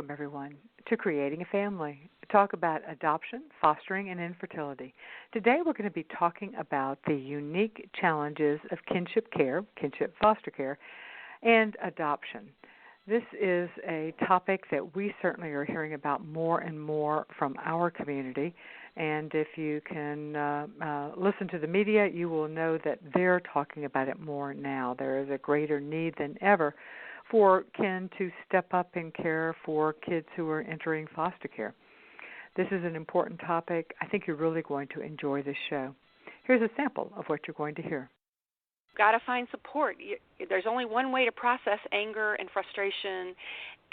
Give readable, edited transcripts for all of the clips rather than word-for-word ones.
Welcome, everyone, to Creating a Family. Talk about adoption, fostering, and infertility. Today we're going to be talking about the unique challenges of kinship care, kinship foster care, and adoption. This is a topic that we certainly are hearing about more and more from our community, and if you can listen to the media, you will know that they're talking about it more now. There is a greater need than ever for kin to step up and care for kids who are entering foster care. This is an important topic. I think you're really going to enjoy this show. Here's a sample of what you're going to hear. Got to find support. There's only one way to process anger and frustration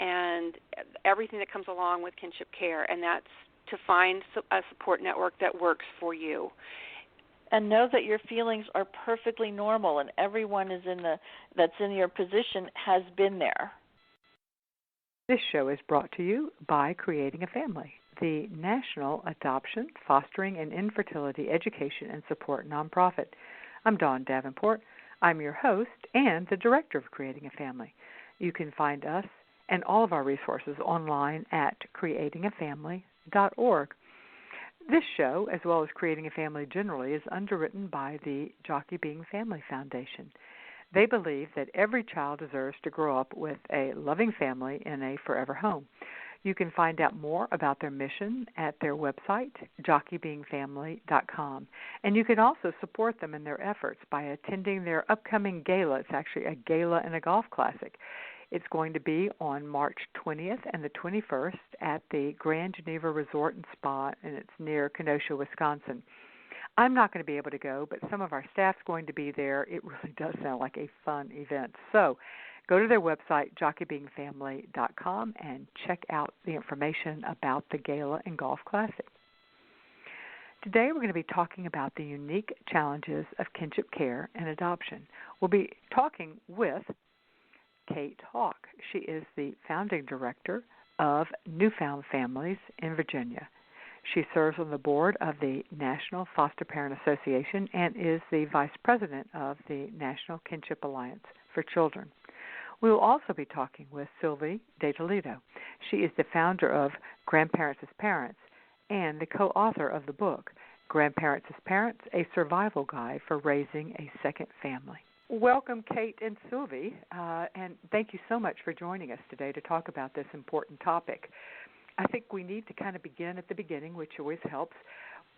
and everything that comes along with kinship care, and that's to find a support network that works for you. And know that your feelings are perfectly normal, and everyone that's in your position has been there. This show is brought to you by Creating a Family, the national adoption, fostering, and infertility education and support nonprofit. I'm Dawn Davenport. I'm your host and the director of Creating a Family. You can find us and all of our resources online at creatingafamily.org. This show, as well as Creating a Family generally, is underwritten by the Jockey Being Family Foundation. They believe that every child deserves to grow up with a loving family in a forever home. You can find out more about their mission at their website, jockeybeingfamily.com. And you can also support them in their efforts by attending their upcoming gala. It's actually a gala and a golf classic. It's going to be on March 20th and the 21st at the Grand Geneva Resort and Spa, and it's near Kenosha, Wisconsin. I'm not going to be able to go, but some of our staff's going to be there. It really does sound like a fun event. So go to their website, jockeybeingfamily.com, and check out the information about the Gala and Golf Classic. Today we're going to be talking about the unique challenges of kinship care and adoption. We'll be talking with Cate. She is the founding director of NewFound Families-Virginia. She serves on the board of the National Foster Parent Association and is the vice president of the National Kinship Alliance for Children. We will also be talking with Sylvie de Toledo. She is the founder of Grandparents as Parents and the co-author of the book, Grandparents as Parents, A Survival Guide for Raising a Second Family. Welcome, Cate and Sylvie, and thank you so much for joining us today to talk about this important topic. I think we need to kind of begin at the beginning, which always helps.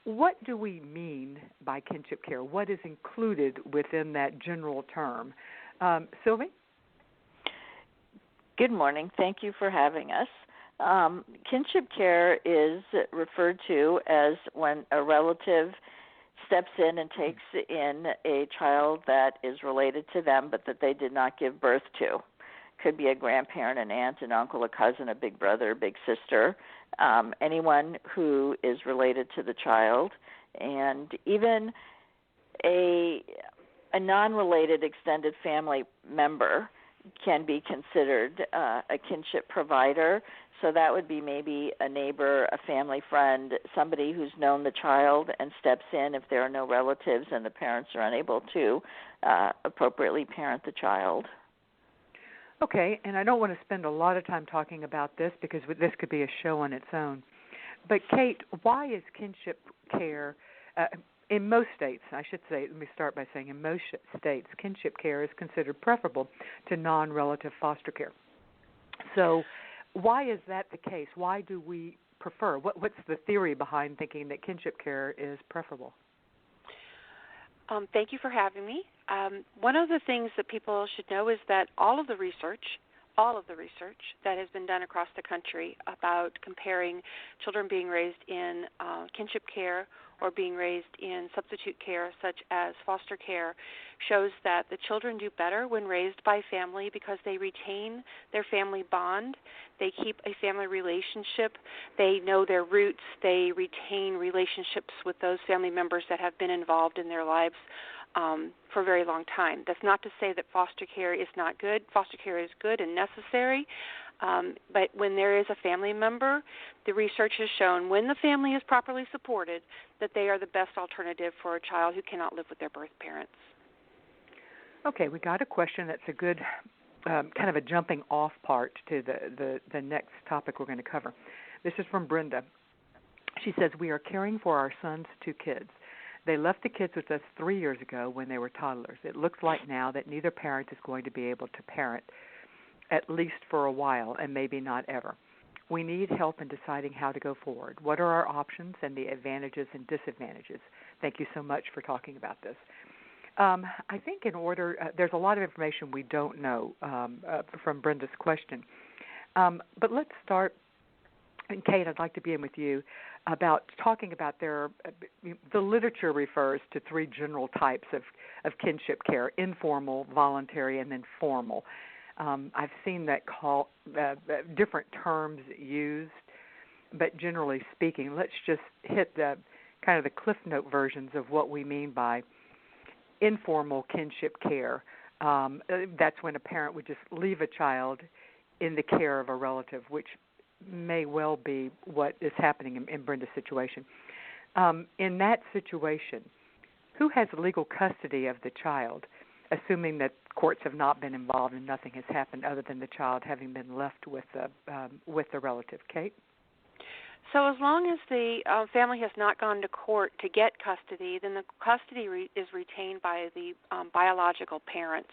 What do we mean by kinship care? What is included within that general term? Sylvie? Good morning. Thank you for having us. Kinship care is referred to as when a relative steps in and takes in a child that is related to them but that they did not give birth to. Could be a grandparent, an aunt, an uncle, a cousin, a big brother, a big sister, anyone who is related to the child, and even a non-related extended family member can be considered a kinship provider. So that would be maybe a neighbor, a family friend, somebody who's known the child and steps in if there are no relatives and the parents are unable to appropriately parent the child. Okay, and I don't want to spend a lot of time talking about this because this could be a show on its own. But, Cate, why is kinship care, in most states, I should say, let me start by saying in most states, kinship care is considered preferable to non-relative foster care. So why is that the case? Why do we prefer? What's the theory behind thinking that kinship care is preferable? Thank you for having me. One of the things that people should know is that all of the research that has been done across the country about comparing children being raised in kinship care or being raised in substitute care, such as foster care, shows that the children do better when raised by family because they retain their family bond, they keep a family relationship, they know their roots, they retain relationships with those family members that have been involved in their lives for a very long time. That's not to say that foster care is not good. Foster care is good and necessary, but when there is a family member, the research has shown when the family is properly supported that they are the best alternative for a child who cannot live with their birth parents. Okay, we got a question that's a good kind of a jumping off part to the next topic we're going to cover. This is from Brenda. She says, we are caring for our son's 2 kids. They left the kids with us 3 years ago when they were toddlers. It looks like now that neither parent is going to be able to parent, at least for a while, and maybe not ever. We need help in deciding how to go forward. What are our options and the advantages and disadvantages? Thank you so much for talking about this. I think there's a lot of information we don't know from Brenda's question. But let's start, and Cate, I'd like to begin with you, about talking about the literature refers to 3 general types of kinship care: informal, voluntary, and then formal. I've seen that call different terms used, but generally speaking, let's just hit the kind of the Cliff Note versions of what we mean by informal kinship care. That's when a parent would just leave a child in the care of a relative, which may well be what is happening in Brenda's situation. In that situation, who has legal custody of the child, assuming that courts have not been involved and nothing has happened other than the child having been left with the relative? Cate? So as long as the family has not gone to court to get custody, then the custody is retained by the biological parents.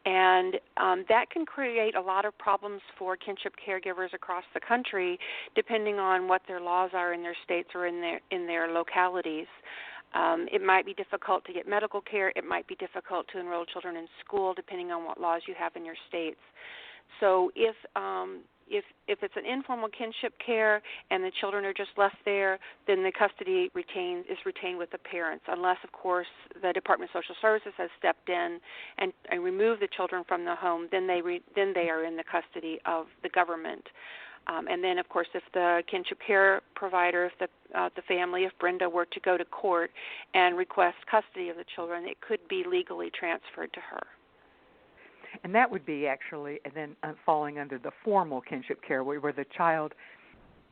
And that can create a lot of problems for kinship caregivers across the country, depending on what their laws are in their states or in their localities. It might be difficult to get medical care. It might be difficult to enroll children in school, depending on what laws you have in your states. So if it's an informal kinship care and the children are just left there, then the custody is retained with the parents, unless, of course, the Department of Social Services has stepped in and removed the children from the home. Then they are in the custody of the government. And then, of course, if the kinship care provider, if the family, if Brenda were to go to court and request custody of the children, it could be legally transferred to her. And that would be actually then falling under the formal kinship care, where the child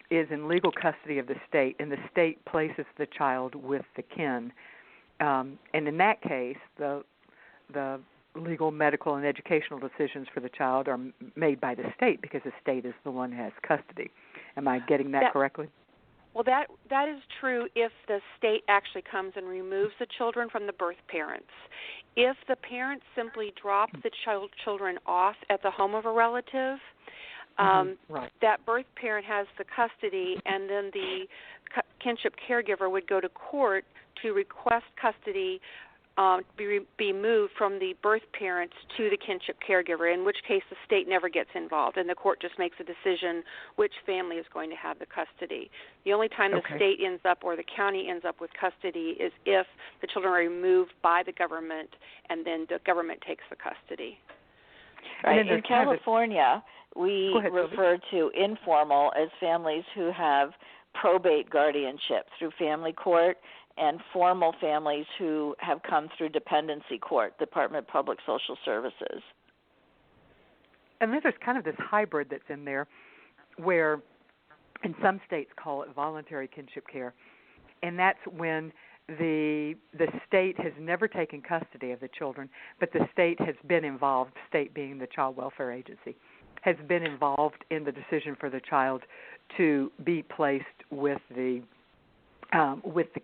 is in legal custody of the state, and the state places the child with the kin. And in that case, the legal, medical, and educational decisions for the child are made by the state, because the state is the one who has custody. Am I getting that correctly? Well, that is true if the state actually comes and removes the children from the birth parents. If the parents simply drop the children off at the home of a relative, that birth parent has the custody, and then the kinship caregiver would go to court to request custody be moved from the birth parents to the kinship caregiver, in which case the state never gets involved, and the court just makes a decision which family is going to have the custody. The only time the state ends up or the county ends up with custody is if the children are removed by the government, and then the government takes the custody. Right. In California, we refer to informal as families who have probate guardianship through family court, and formal families who have come through dependency court, Department of Public Social Services. And then there's kind of this hybrid that's in there where in some states call it voluntary kinship care, and that's when the state has never taken custody of the children, but the state has been involved, state being the child welfare agency, has been involved in the decision for the child to be placed with the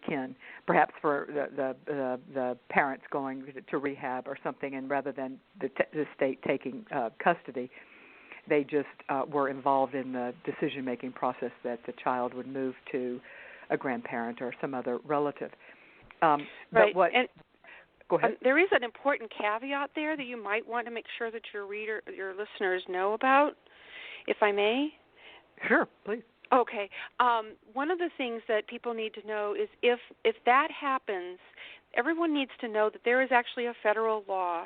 kin, perhaps for the parents going to rehab or something, and rather than the state taking custody, they just were involved in the decision-making process that the child would move to a grandparent or some other relative. Right. Go ahead. There is an important caveat there that you might want to make sure that your listeners know about, if I may. Sure, please. Okay. One of the things that people need to know is if that happens, everyone needs to know that there is actually a federal law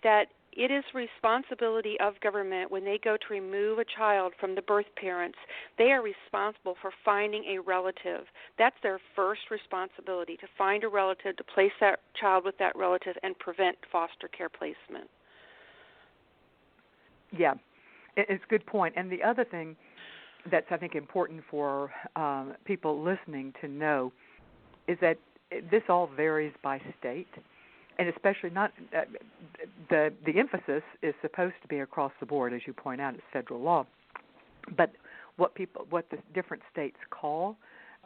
that it is responsibility of government when they go to remove a child from the birth parents. They are responsible for finding a relative. That's their first responsibility, to find a relative, to place that child with that relative, and prevent foster care placement. Yeah, it's a good point. And the other thing that's, I think, important for people listening to know is that this all varies by state. and especially not the emphasis is supposed to be across the board, as you point out, it's federal law. But what the different states call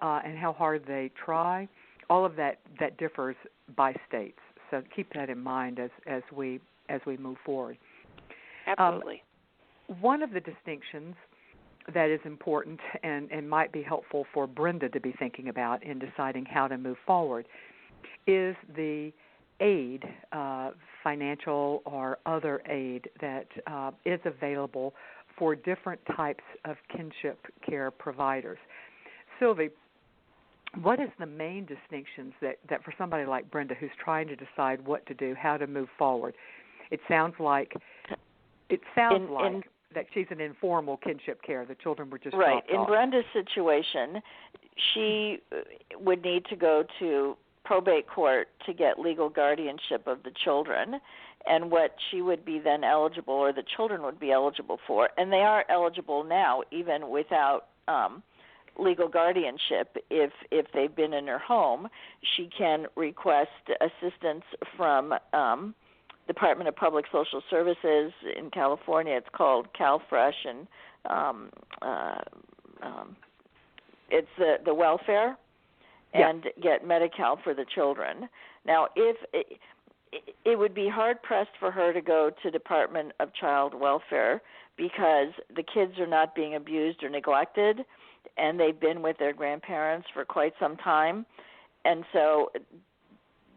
and how hard they try, all of that differs by states. So keep that in mind as we move forward. Absolutely. One of the distinctions that is important and might be helpful for Brenda to be thinking about in deciding how to move forward is the aid, financial or other aid that is available for different types of kinship care providers. Sylvie, what is the main distinctions that for somebody like Brenda who's trying to decide what to do, how to move forward? It sounds like that she's an informal kinship care. The children were just right. dropped In off. Brenda's situation, she would need to go to probate court to get legal guardianship of the children, and what she would be then eligible, or the children would be eligible for, and they are eligible now even without legal guardianship. If they've been in her home, she can request assistance from Department of Public Social Services in California. It's called CalFresh, and it's the welfare, and get Medi-Cal for the children. Now, if it would be hard-pressed for her to go to Department of Child Welfare because the kids are not being abused or neglected, and they've been with their grandparents for quite some time. And so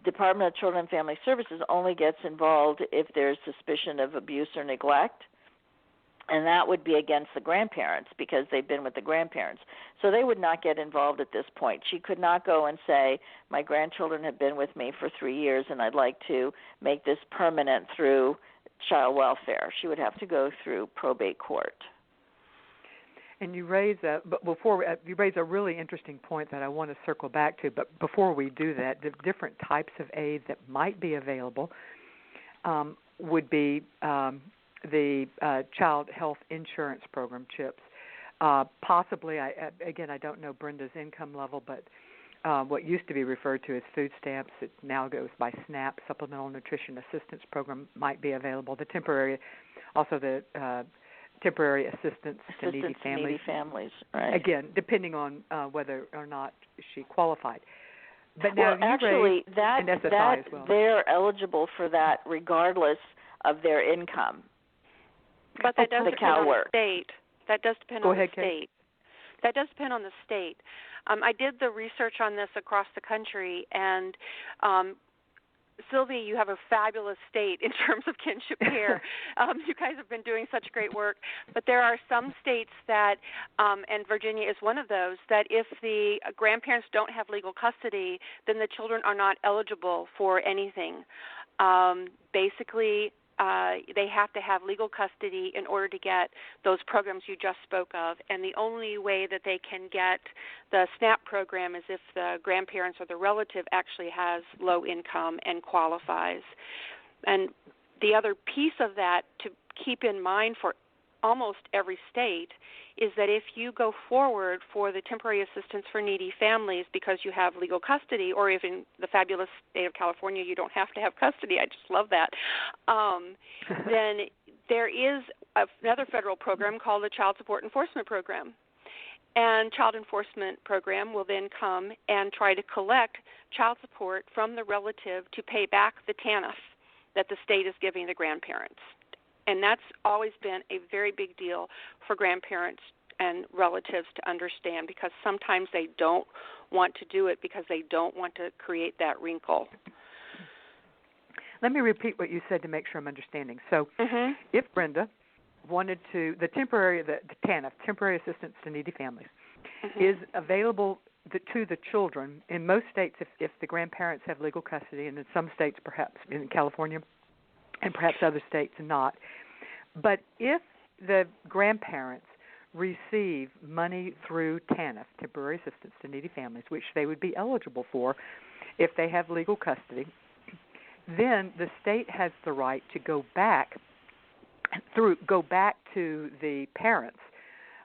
Department of Children and Family Services only gets involved if there's suspicion of abuse or neglect, and that would be against the grandparents because they've been with the grandparents. So they would not get involved at this point. She could not go and say, my grandchildren have been with me for 3 years and I'd like to make this permanent through child welfare. She would have to go through probate court. And you raise a really interesting point that I want to circle back to. But before we do that, the different types of aid that might be available would be the Child Health Insurance Program, CHIPS. Possibly, I don't know Brenda's income level, but what used to be referred to as food stamps, it now goes by SNAP, Supplemental Nutrition Assistance Program, might be available. The temporary assistance to needy families. Right. Again, depending on whether or not she qualified. But now they're eligible for that regardless of their income. But that does depend on the state. That does depend on the state. Kate. That does depend on the state. I did the research on this across the country, and Sylvie, you have a fabulous state in terms of kinship care. You guys have been doing such great work. But there are some states that, and Virginia is one of those, that if the grandparents don't have legal custody, then the children are not eligible for anything. Basically, they have to have legal custody in order to get those programs you just spoke of. And the only way that they can get the SNAP program is if the grandparents or the relative actually has low income and qualifies. And the other piece of that to keep in mind for almost every state is that if you go forward for the temporary assistance for needy families because you have legal custody, or if in the fabulous state of California you don't have to have custody, I just love that, then there is another federal program called the Child Support Enforcement Program. And Child Enforcement Program will then come and try to collect child support from the relative to pay back the TANF that the state is giving the grandparents. And that's always been a very big deal for grandparents and relatives to understand, because sometimes they don't want to do it because they don't want to create that wrinkle. Let me repeat what you said to make sure I'm understanding. So if Brenda wanted to, the TANF, Temporary Assistance to Needy Families, is available to the children in most states if the grandparents have legal custody, and in some states perhaps in California and perhaps other states not. But if the grandparents receive money through TANF, Temporary Assistance to Needy Families, which they would be eligible for if they have legal custody, then the state has the right to go back to the parents,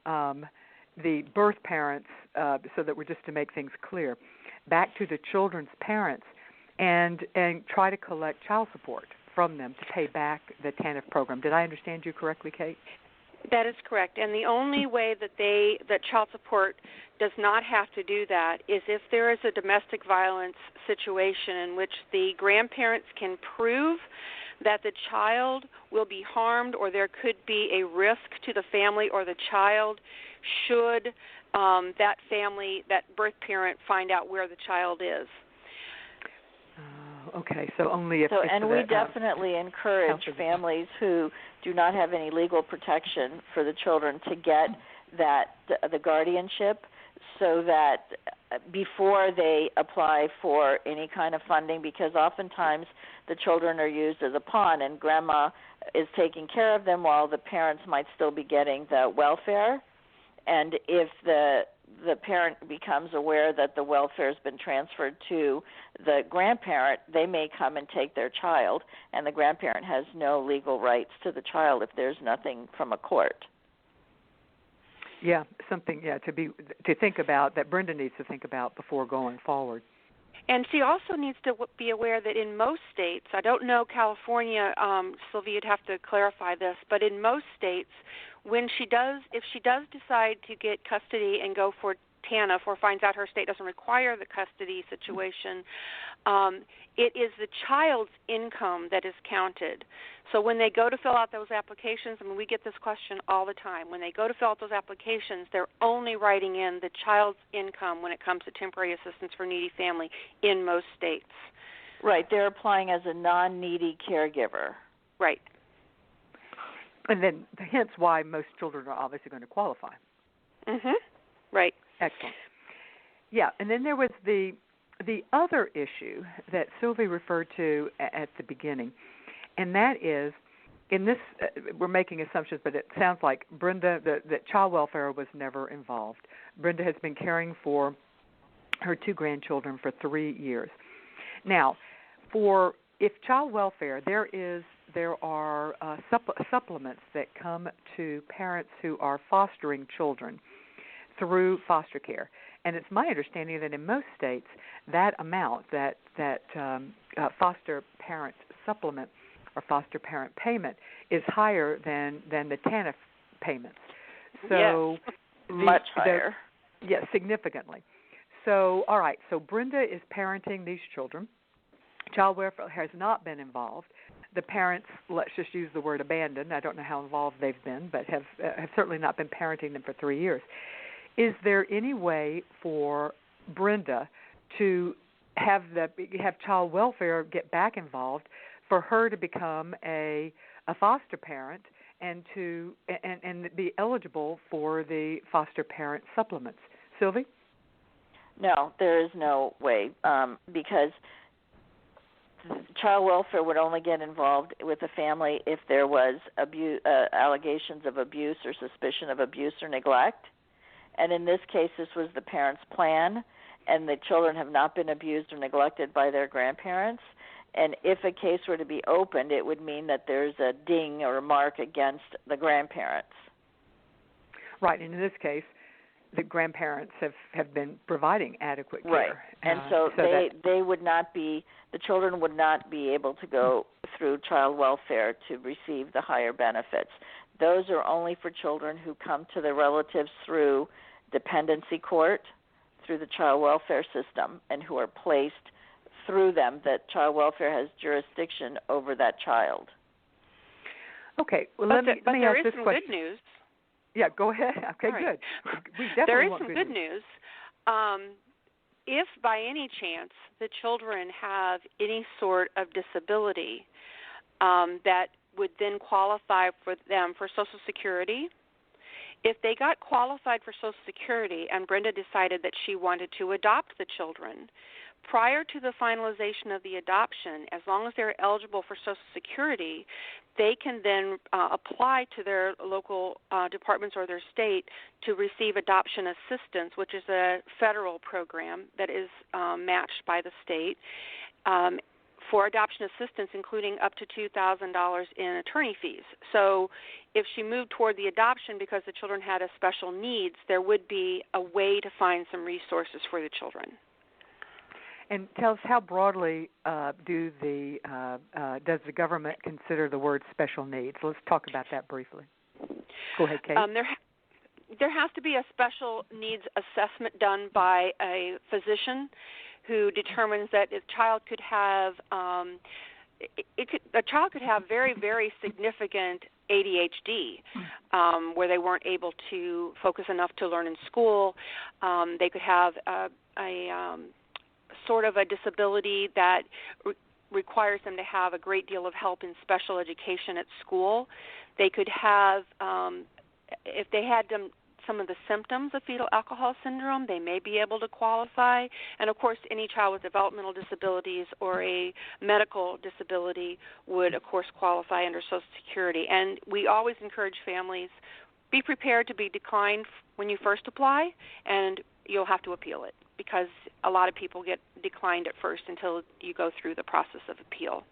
the birth parents, so that we're just to make things clear, back to the children's parents and try to collect child support from them to pay back the TANF program. Did I understand you correctly, Cate? That is correct. And the only way that child support does not have to do that is if there is a domestic violence situation in which the grandparents can prove that the child will be harmed or there could be a risk to the family or the child should that birth parent find out where the child is. Okay, so only if... And we definitely encourage families who do not have any legal protection for the children to get the guardianship, so that before they apply for any kind of funding, because oftentimes the children are used as a pawn and grandma is taking care of them while the parents might still be getting the welfare. And if the parent becomes aware that the welfare has been transferred to the grandparent, they may come and take their child, and the grandparent has no legal rights to the child if there's nothing from a court. Yeah, something to think about, that Brenda needs to think about before going forward. And she also needs to be aware that in most states, I don't know California, Sylvie, you'd have to clarify this, but in most states, if she does decide to get custody and go for TANF or finds out her state doesn't require the custody situation, it is the child's income that is counted. So when they go to fill out those applications, we get this question all the time. When they go to fill out those applications, they're only writing in the child's income when it comes to temporary assistance for needy family in most states. Right, they're applying as a non-needy caregiver. Right. And then hence why most children are obviously going to qualify. Mhm. Right. Excellent. Yeah, and then there was the other issue that Sylvie referred to at the beginning, and that is, in this, we're making assumptions, but it sounds like Brenda, that child welfare was never involved. Brenda has been caring for her 2 grandchildren for 3 years. Now, if child welfare, there are supplements that come to parents who are fostering children through foster care, and it's my understanding that in most states that amount, that foster parent supplement or foster parent payment, is higher than the TANF payments. So yes. Much higher. Yes, significantly. So all right, so Brenda is parenting these children. Child welfare has not been involved. The parents, let's just use the word abandoned. I don't know how involved they've been, but have certainly not been parenting them for 3 years. Is there any way for Brenda to have child welfare get back involved, for her to become a foster parent and be eligible for the foster parent supplements? Sylvie? No, there is no way, because child welfare would only get involved with the family if there was allegations of abuse or suspicion of abuse or neglect. And in this case, this was the parents' plan, and the children have not been abused or neglected by their grandparents. And if a case were to be opened, it would mean that there's a ding or a mark against the grandparents. Right, and in this case, the grandparents have been providing adequate care. Right, and so they would not be, the children would not be able to go through child welfare to receive the higher benefits. Those are only for children who come to their relatives through dependency court, through the child welfare system, and who are placed through them, that child welfare has jurisdiction over that child. Okay, well, let me ask this question. There is some good news. Yeah, go ahead. Okay, right. Good. We definitely there is want some good news. If by any chance the children have any sort of disability that would then qualify for them for Social Security, if they got qualified for Social Security and Brenda decided that she wanted to adopt the children, prior to the finalization of the adoption, as long as they're eligible for Social Security, they can then apply to their local departments or their state to receive adoption assistance, which is a federal program that is matched by the state, for adoption assistance, including up to $2,000 in attorney fees. So if she moved toward the adoption because the children had a special needs, there would be a way to find some resources for the children. And tell us, how broadly does the government consider the word special needs? Let's talk about that briefly. Go ahead, Cate. There has to be a special needs assessment done by a physician who determines that a child could have very, very significant ADHD, where they weren't able to focus enough to learn in school. They could have a sort of a disability that requires them to have a great deal of help in special education at school. They could have, if they had some of the symptoms of fetal alcohol syndrome, they may be able to qualify. And, of course, any child with developmental disabilities or a medical disability would, of course, qualify under Social Security. And we always encourage families, be prepared to be declined when you first apply, and you'll have to appeal it, because a lot of people get declined at first until you go through the process of appeal.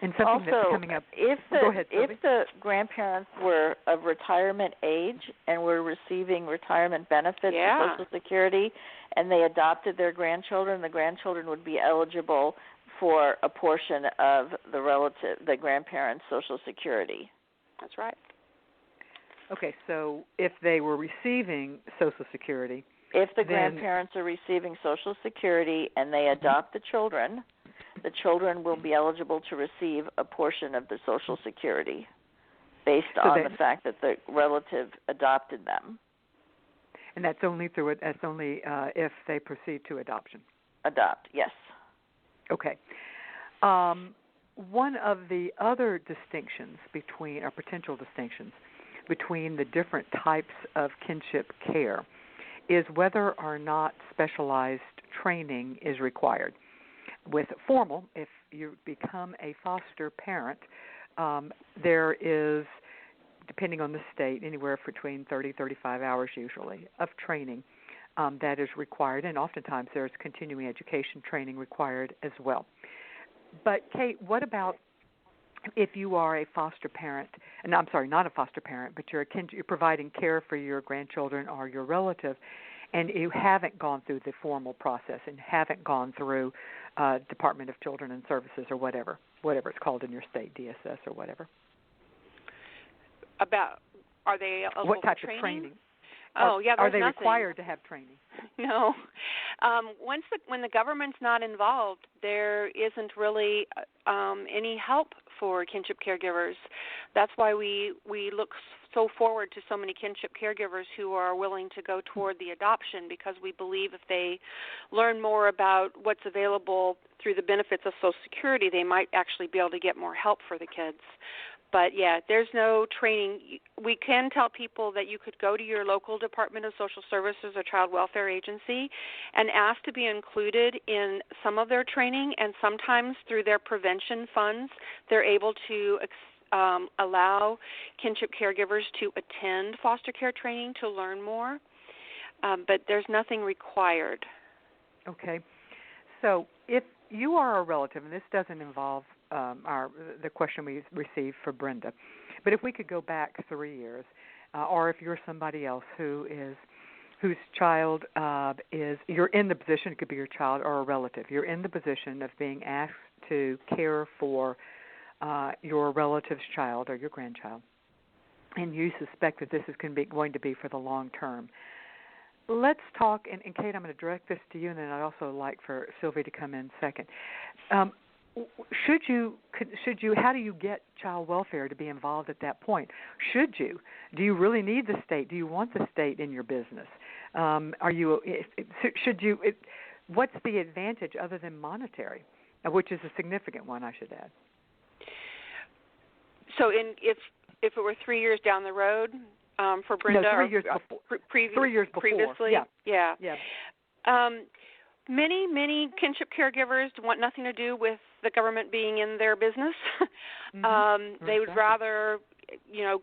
And something also, that's coming up. Go ahead, Sylvie. If the grandparents were of retirement age and were receiving retirement benefits from Social Security, and they adopted their grandchildren, the grandchildren would be eligible for a portion of the grandparents' Social Security. That's right. Okay, so if they were receiving Social Security, if the grandparents are receiving Social Security and they adopt the children will be eligible to receive a portion of the Social Security based on the fact that the relative adopted them. And that's only if they proceed to adoption. Adopt, yes. Okay. One of the other distinctions between, or potential distinctions, between the different types of kinship care is whether or not specialized training is required. With formal, if you become a foster parent, there is, depending on the state, anywhere between 35 hours usually of training that is required, and oftentimes there's continuing education training required as well. But, Cate, what about if you are a foster parent, and I'm sorry, not a foster parent, but you're providing care for your grandchildren or your relative, and you haven't gone through the formal process and haven't gone through Department of Children and Services or whatever it's called in your state, DSS or whatever. About, are they eligible what type for training? of training? Oh, yeah, there's Are they nothing. required to have training? No. When the government's not involved, there isn't really any help for kinship caregivers. That's why we look so forward to so many kinship caregivers who are willing to go toward the adoption, because we believe if they learn more about what's available through the benefits of Social Security, they might actually be able to get more help for the kids. But, yeah, there's no training. We can tell people that you could go to your local Department of Social Services or Child Welfare Agency and ask to be included in some of their training, and sometimes through their prevention funds, they're able to allow kinship caregivers to attend foster care training to learn more. But there's nothing required. Okay. So if you are a relative, and this doesn't involve the question we received for Brenda, but if we could go back 3 years, or if you're somebody else whose child you're in the position, it could be your child or a relative, you're in the position of being asked to care for your relative's child or your grandchild, and you suspect that this is going to be for the long term. Let's talk, and Cate, I'm going to direct this to you, and then I'd also like for Sylvie to come in second. Should you? How do you get child welfare to be involved at that point? Should you? Do you really need the state? Do you want the state in your business? Should you? What's the advantage other than monetary, which is a significant one, I should add? So, if it were 3 years down the road for Brenda, no, 3 years before. 3 years before. Previously, yeah. Many kinship caregivers want nothing to do with the government being in their business. They would rather,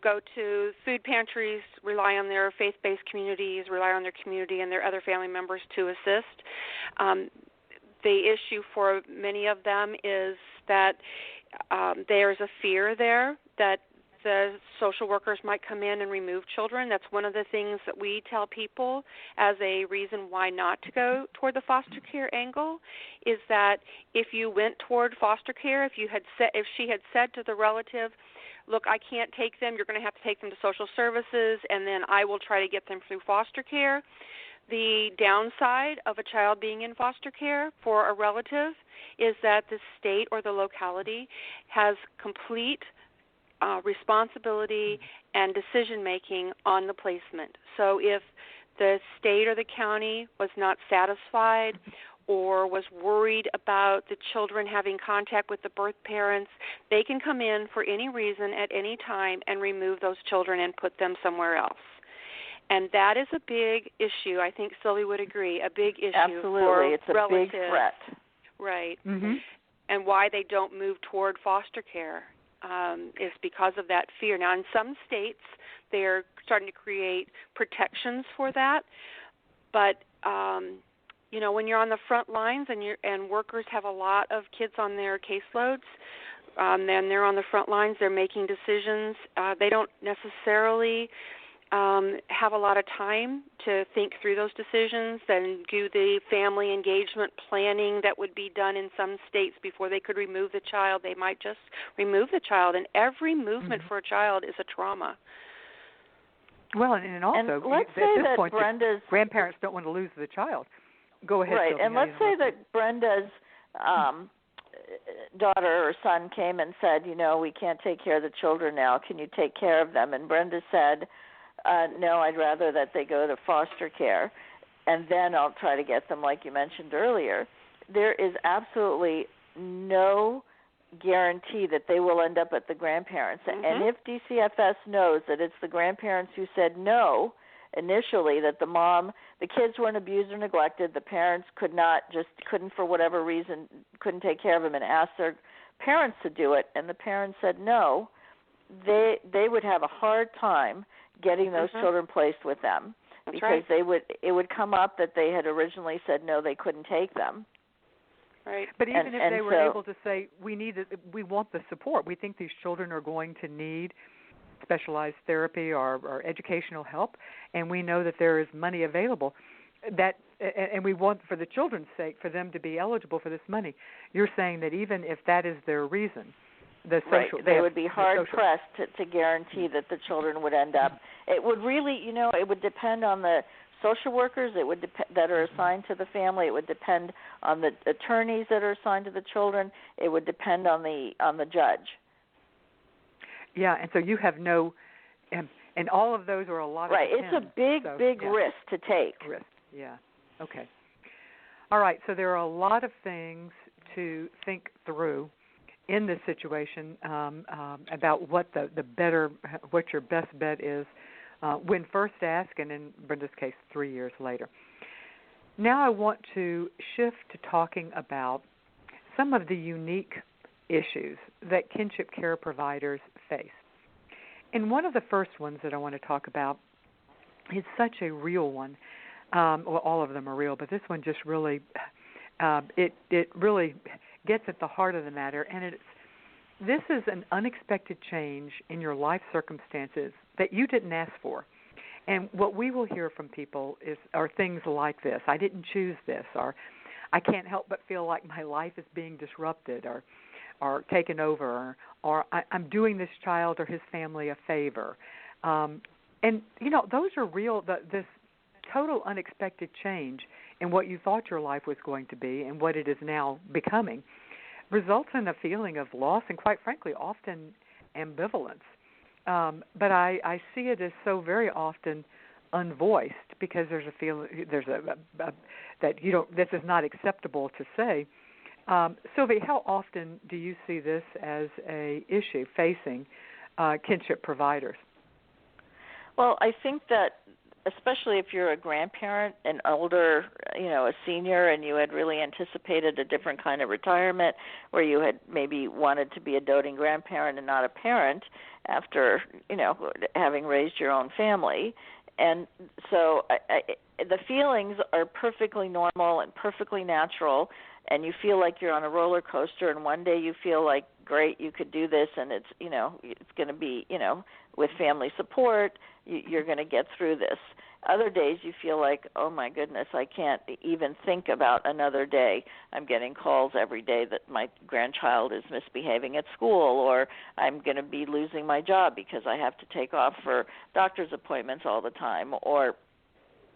go to food pantries, rely on their faith-based communities, rely on their community and their other family members to assist. The issue for many of them is that there's a fear there that the social workers might come in and remove children. That's one of the things that we tell people as a reason why not to go toward the foster care angle, is that if you went toward foster care, if she had said to the relative, look, I can't take them, you're going to have to take them to social services, and then I will try to get them through foster care. The downside of a child being in foster care for a relative is that the state or the locality has complete responsibility and decision-making on the placement. So if the state or the county was not satisfied or was worried about the children having contact with the birth parents, they can come in for any reason at any time and remove those children and put them somewhere else. And that is a big issue. I think Sylvie would agree, a big issue. Absolutely. For it's a relatives. Big threat. Right. Mm-hmm. And why they don't move toward foster care is because of that fear. Now, in some states, they're starting to create protections for that. But, when you're on the front lines and workers have a lot of kids on their caseloads, then they're on the front lines, they're making decisions. They don't necessarily have a lot of time to think through those decisions and do the family engagement planning that would be done in some states before they could remove the child. They might just remove the child, and every movement for a child is a trauma. Well, and also, and let's at say this that point, Brenda's grandparents don't want to lose the child. Go ahead, right, Sylvia. and let's say that Brenda's daughter or son came and said, we can't take care of the children now. Can you take care of them? And Brenda said, no, I'd rather that they go to foster care, and then I'll try to get them, like you mentioned earlier. There is absolutely no guarantee that they will end up at the grandparents. Mm-hmm. And if DCFS knows that it's the grandparents who said no initially, that the kids weren't abused or neglected, the parents couldn't for whatever reason, couldn't take care of them and asked their parents to do it, and the parents said no, they would have a hard time getting those children placed with them. That's because right. it would come up that they had originally said no, they couldn't take them. Right. But even if they were able to say, we want the support, we think these children are going to need specialized therapy or educational help, and we know that there is money available, and we want, for the children's sake, for them to be eligible for this money. You're saying that even if that is their reason, they would be hard-pressed to guarantee that the children would end up. It would really, it would depend on the social workers that are assigned to the family. It would depend on the attorneys that are assigned to the children. It would depend on the judge. Yeah, and so you have no, and all of those are a lot of It's a big risk to take. Risk, yeah. Okay. All right, so there are a lot of things to think through in this situation about what what your best bet is when first asked, and in Brenda's case, 3 years later. Now I want to shift to talking about some of the unique issues that kinship care providers face. And one of the first ones that I want to talk about is such a real one. Well, all of them are real, but this one just really, it really gets at the heart of the matter, and this is an unexpected change in your life circumstances that you didn't ask for. And what we will hear from people are things like this: I didn't choose this, or I can't help but feel like my life is being disrupted or taken over, or I'm doing this child or his family a favor. And, those are real, this total unexpected change in what you thought your life was going to be and what it is now becoming results in a feeling of loss and, quite frankly, often ambivalence. But I see it as so very often unvoiced because there's a feeling, that this is not acceptable to say. Sylvie, how often do you see this as a issue facing kinship providers? Well, I think that especially if you're a grandparent, an older, a senior, and you had really anticipated a different kind of retirement where you had maybe wanted to be a doting grandparent and not a parent after, having raised your own family. And so the feelings are perfectly normal and perfectly natural, and you feel like you're on a roller coaster, and one day you feel like great, you could do this, and it's, it's going to be, with family support, you're going to get through this. Other days you feel like, oh my goodness, I can't even think about another day. I'm getting calls every day that my grandchild is misbehaving at school, or I'm going to be losing my job because I have to take off for doctor's appointments all the time, or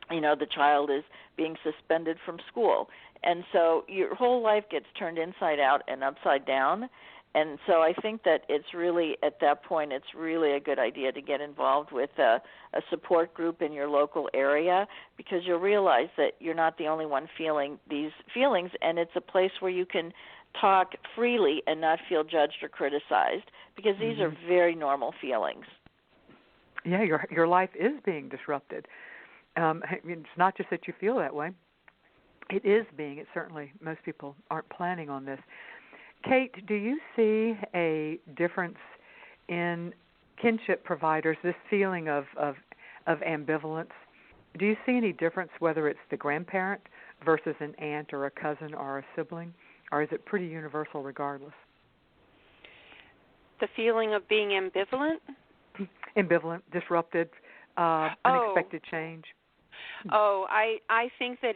the child is being suspended from school. And so your whole life gets turned inside out and upside down. And so I think that it's really, at that point, it's really a good idea to get involved with a support group in your local area, because you'll realize that you're not the only one feeling these feelings, and it's a place where you can talk freely and not feel judged or criticized, because these are very normal feelings. Yeah, your life is being disrupted. It's not just that you feel that way. It is being. It certainly, most people aren't planning on this. Cate, do you see a difference in kinship providers, this feeling of ambivalence? Do you see any difference whether it's the grandparent versus an aunt or a cousin or a sibling, or is it pretty universal regardless? The feeling of being ambivalent? Ambivalent, disrupted, unexpected change. Oh, I think that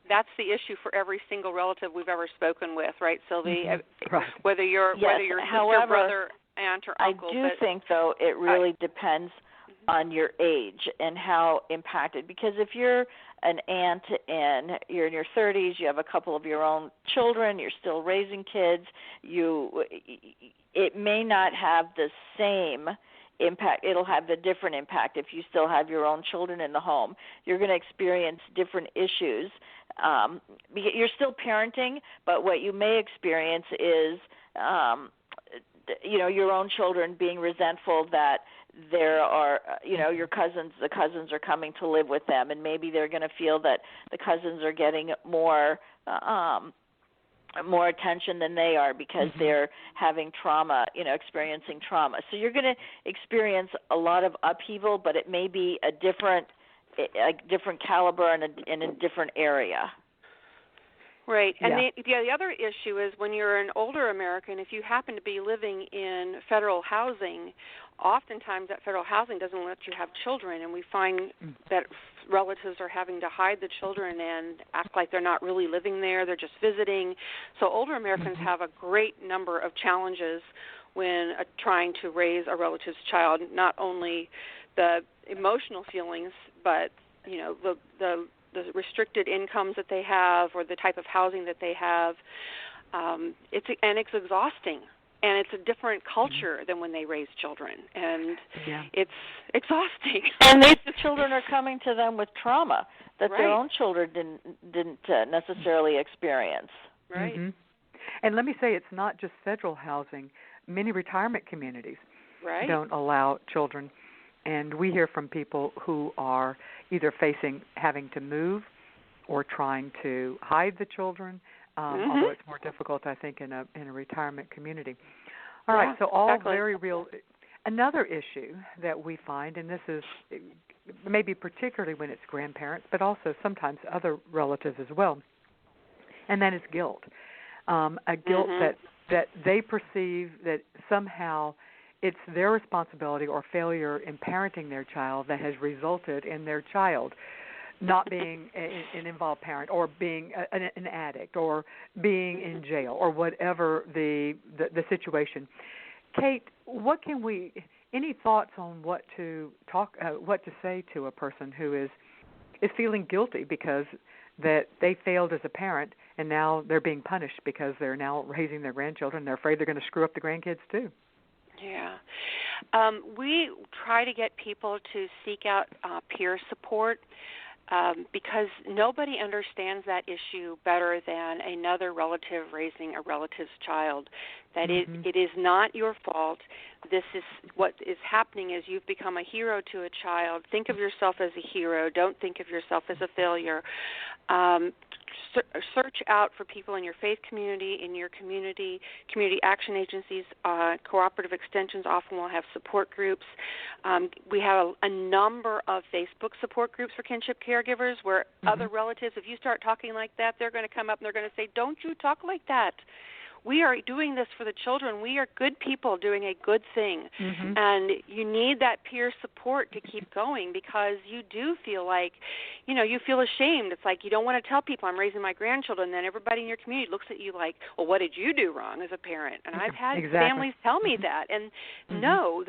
that's the issue for every single relative we've ever spoken with, right, Sylvie? Right. Whether you're sister, however, brother, aunt, or uncle. I do think, though, it really depends on your age and how impacted. Because if you're an aunt and you're in your 30s, you have a couple of your own children, you're still raising kids, it may not have the same impact. It'll have the different impact if you still have your own children in the home. You're going to experience different issues. You're still parenting, but what you may experience is, your own children being resentful that there are, the cousins are coming to live with them, and maybe they're going to feel that the cousins are getting more attention than they are because they're having trauma, experiencing trauma. So you're going to experience a lot of upheaval, but it may be a different caliber and in a different area. Right. And the other issue is when you're an older American, if you happen to be living in federal housing, oftentimes that federal housing doesn't let you have children, and we find that relatives are having to hide the children and act like they're not really living there, they're just visiting. So older Americans have a great number of challenges when trying to raise a relative's child, not only the emotional feelings, but the restricted incomes that they have or the type of housing that they have. It's exhausting. And it's a different culture than when they raise children, and it's exhausting. And these children are coming to them with trauma that their own children didn't necessarily experience. Right. And let me say, it's not just federal housing. Many retirement communities don't allow children, and we hear from people who are either having to move or trying to hide the children. Although it's more difficult, I think, in a retirement community. All right, so all very real. Another issue that we find, and this is maybe particularly when it's grandparents, but also sometimes other relatives as well, and that is guilt. A guilt that they perceive that somehow it's their responsibility or failure in parenting their child that has resulted in their child not being an involved parent, or being an addict, or being in jail, or whatever the situation. Cate, any thoughts on what to say to a person who is feeling guilty because that they failed as a parent and now they're being punished because they're now raising their grandchildren? They're afraid they're going to screw up the grandkids too. Yeah. We try to get people to seek out peer support. Because nobody understands that issue better than another relative raising a relative's child. That it is not your fault. This is what is happening is you've become a hero to a child. Think of yourself as a hero. Don't think of yourself as a failure. Search out for people in your faith community, in your community action agencies, cooperative extensions often will have support groups. We have a number of Facebook support groups for kinship caregivers where other relatives, if you start talking like that, they're going to come up and they're going to say, don't you talk like that. We are doing this for the children. We are good people doing a good thing. And you need that peer support to keep going, because you do feel like, you feel ashamed. It's like you don't want to tell people I'm raising my grandchildren, and then everybody in your community looks at you like, well, what did you do wrong as a parent? And I've had families tell me that. And no,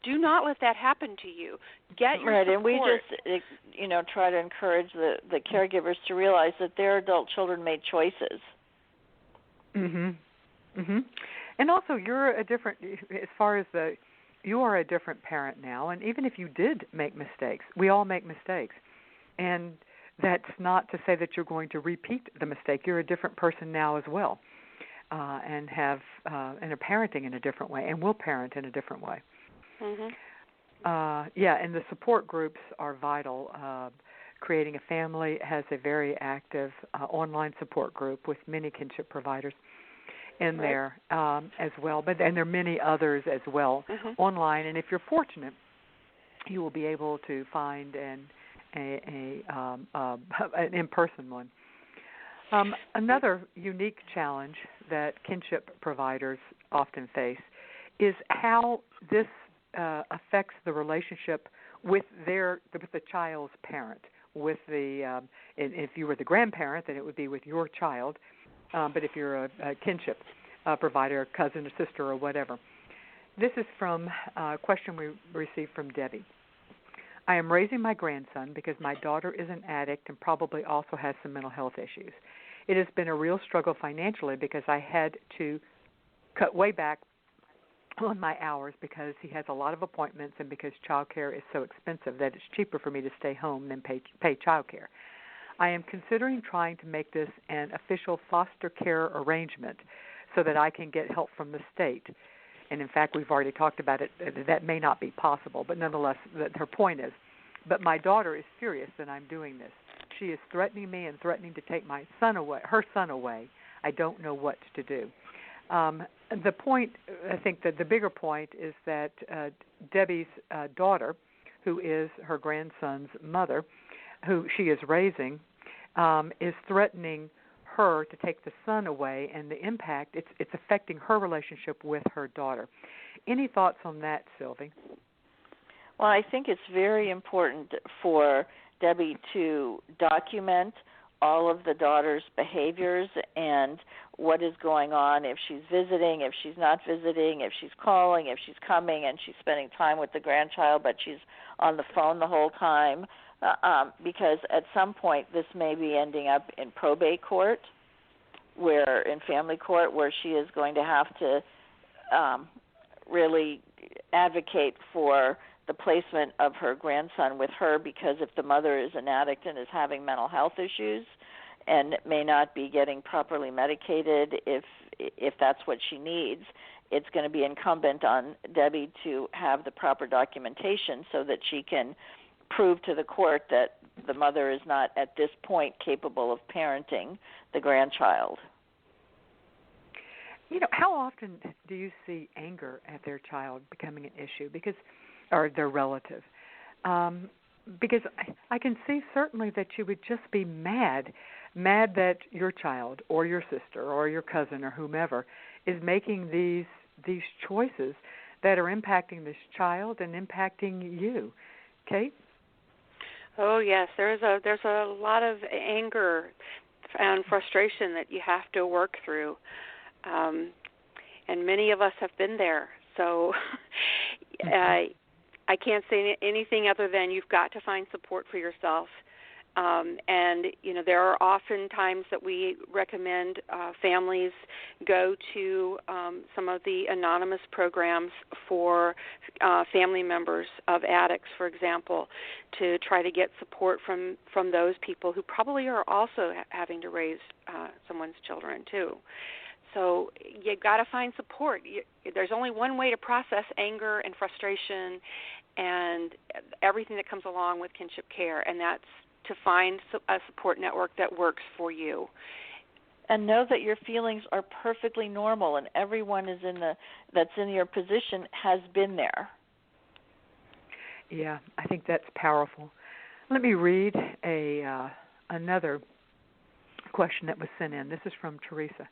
do not let that happen to you. Get your support. And we just, try to encourage the caregivers to realize that their adult children made choices. And also, you're a different, as far as you are a different parent now. And even if you did make mistakes, we all make mistakes. And that's not to say that you're going to repeat the mistake. You're a different person now as well, and and are parenting in a different way, and will parent in a different way. And the support groups are vital. Creating a Family has a very active online support group with many kinship providers in there as well. And there are many others as well online. And if you're fortunate, you will be able to find an in-person one. Another unique challenge that kinship providers often face is how this affects the relationship with the child's parent. With if you were the grandparent, then it would be with your child. But if you're a kinship provider, a cousin, a sister, or whatever. This is from a question we received from Debbie. I am raising my grandson because my daughter is an addict and probably also has some mental health issues. It has been a real struggle financially because I had to cut way back on my hours because he has a lot of appointments and because child care is so expensive that it's cheaper for me to stay home than pay child care. I am considering trying to make this an official foster care arrangement so that I can get help from the state. And, in fact, we've already talked about it. That may not be possible, but nonetheless, her point is, but my daughter is furious that I'm doing this. She is threatening me and threatening to take her son away. I don't know what to do. The point, I think that the bigger point is that Debbie's daughter, who is her grandson's mother, who she is raising, is threatening her to take the son away, and the impact, it's affecting her relationship with her daughter. Any thoughts on that, Sylvie? Well, I think it's very important for Debbie to document all of the daughter's behaviors and what is going on, if she's visiting, if she's not visiting, if she's calling, if she's coming and she's spending time with the grandchild but she's on the phone the whole time, because at some point this may be ending up in probate court, in family court, where she is going to have to really advocate for the placement of her grandson with her, because if the mother is an addict and is having mental health issues and may not be getting properly medicated if that's what she needs, it's going to be incumbent on Debbie to have the proper documentation so that she can prove to the court that the mother is not at this point capable of parenting the grandchild. How often do you see anger at their child becoming an issue or their relative? Because I can see certainly that you would just be mad that your child or your sister or your cousin or whomever is making these choices that are impacting this child and impacting you. Cate? Oh yes, there's a lot of anger and frustration that you have to work through, and many of us have been there. So I can't say anything other than you've got to find support for yourself. And, there are often times that we recommend families go to some of the anonymous programs for family members of addicts, for example, to try to get support from those people who probably are also having to raise someone's children, too. So you've got to find support. There's only one way to process anger and frustration and everything that comes along with kinship care, and that's to find a support network that works for you. And know that your feelings are perfectly normal, and everyone that's in your position has been there. Yeah, I think that's powerful. Let me read another question that was sent in. This is from Teresa.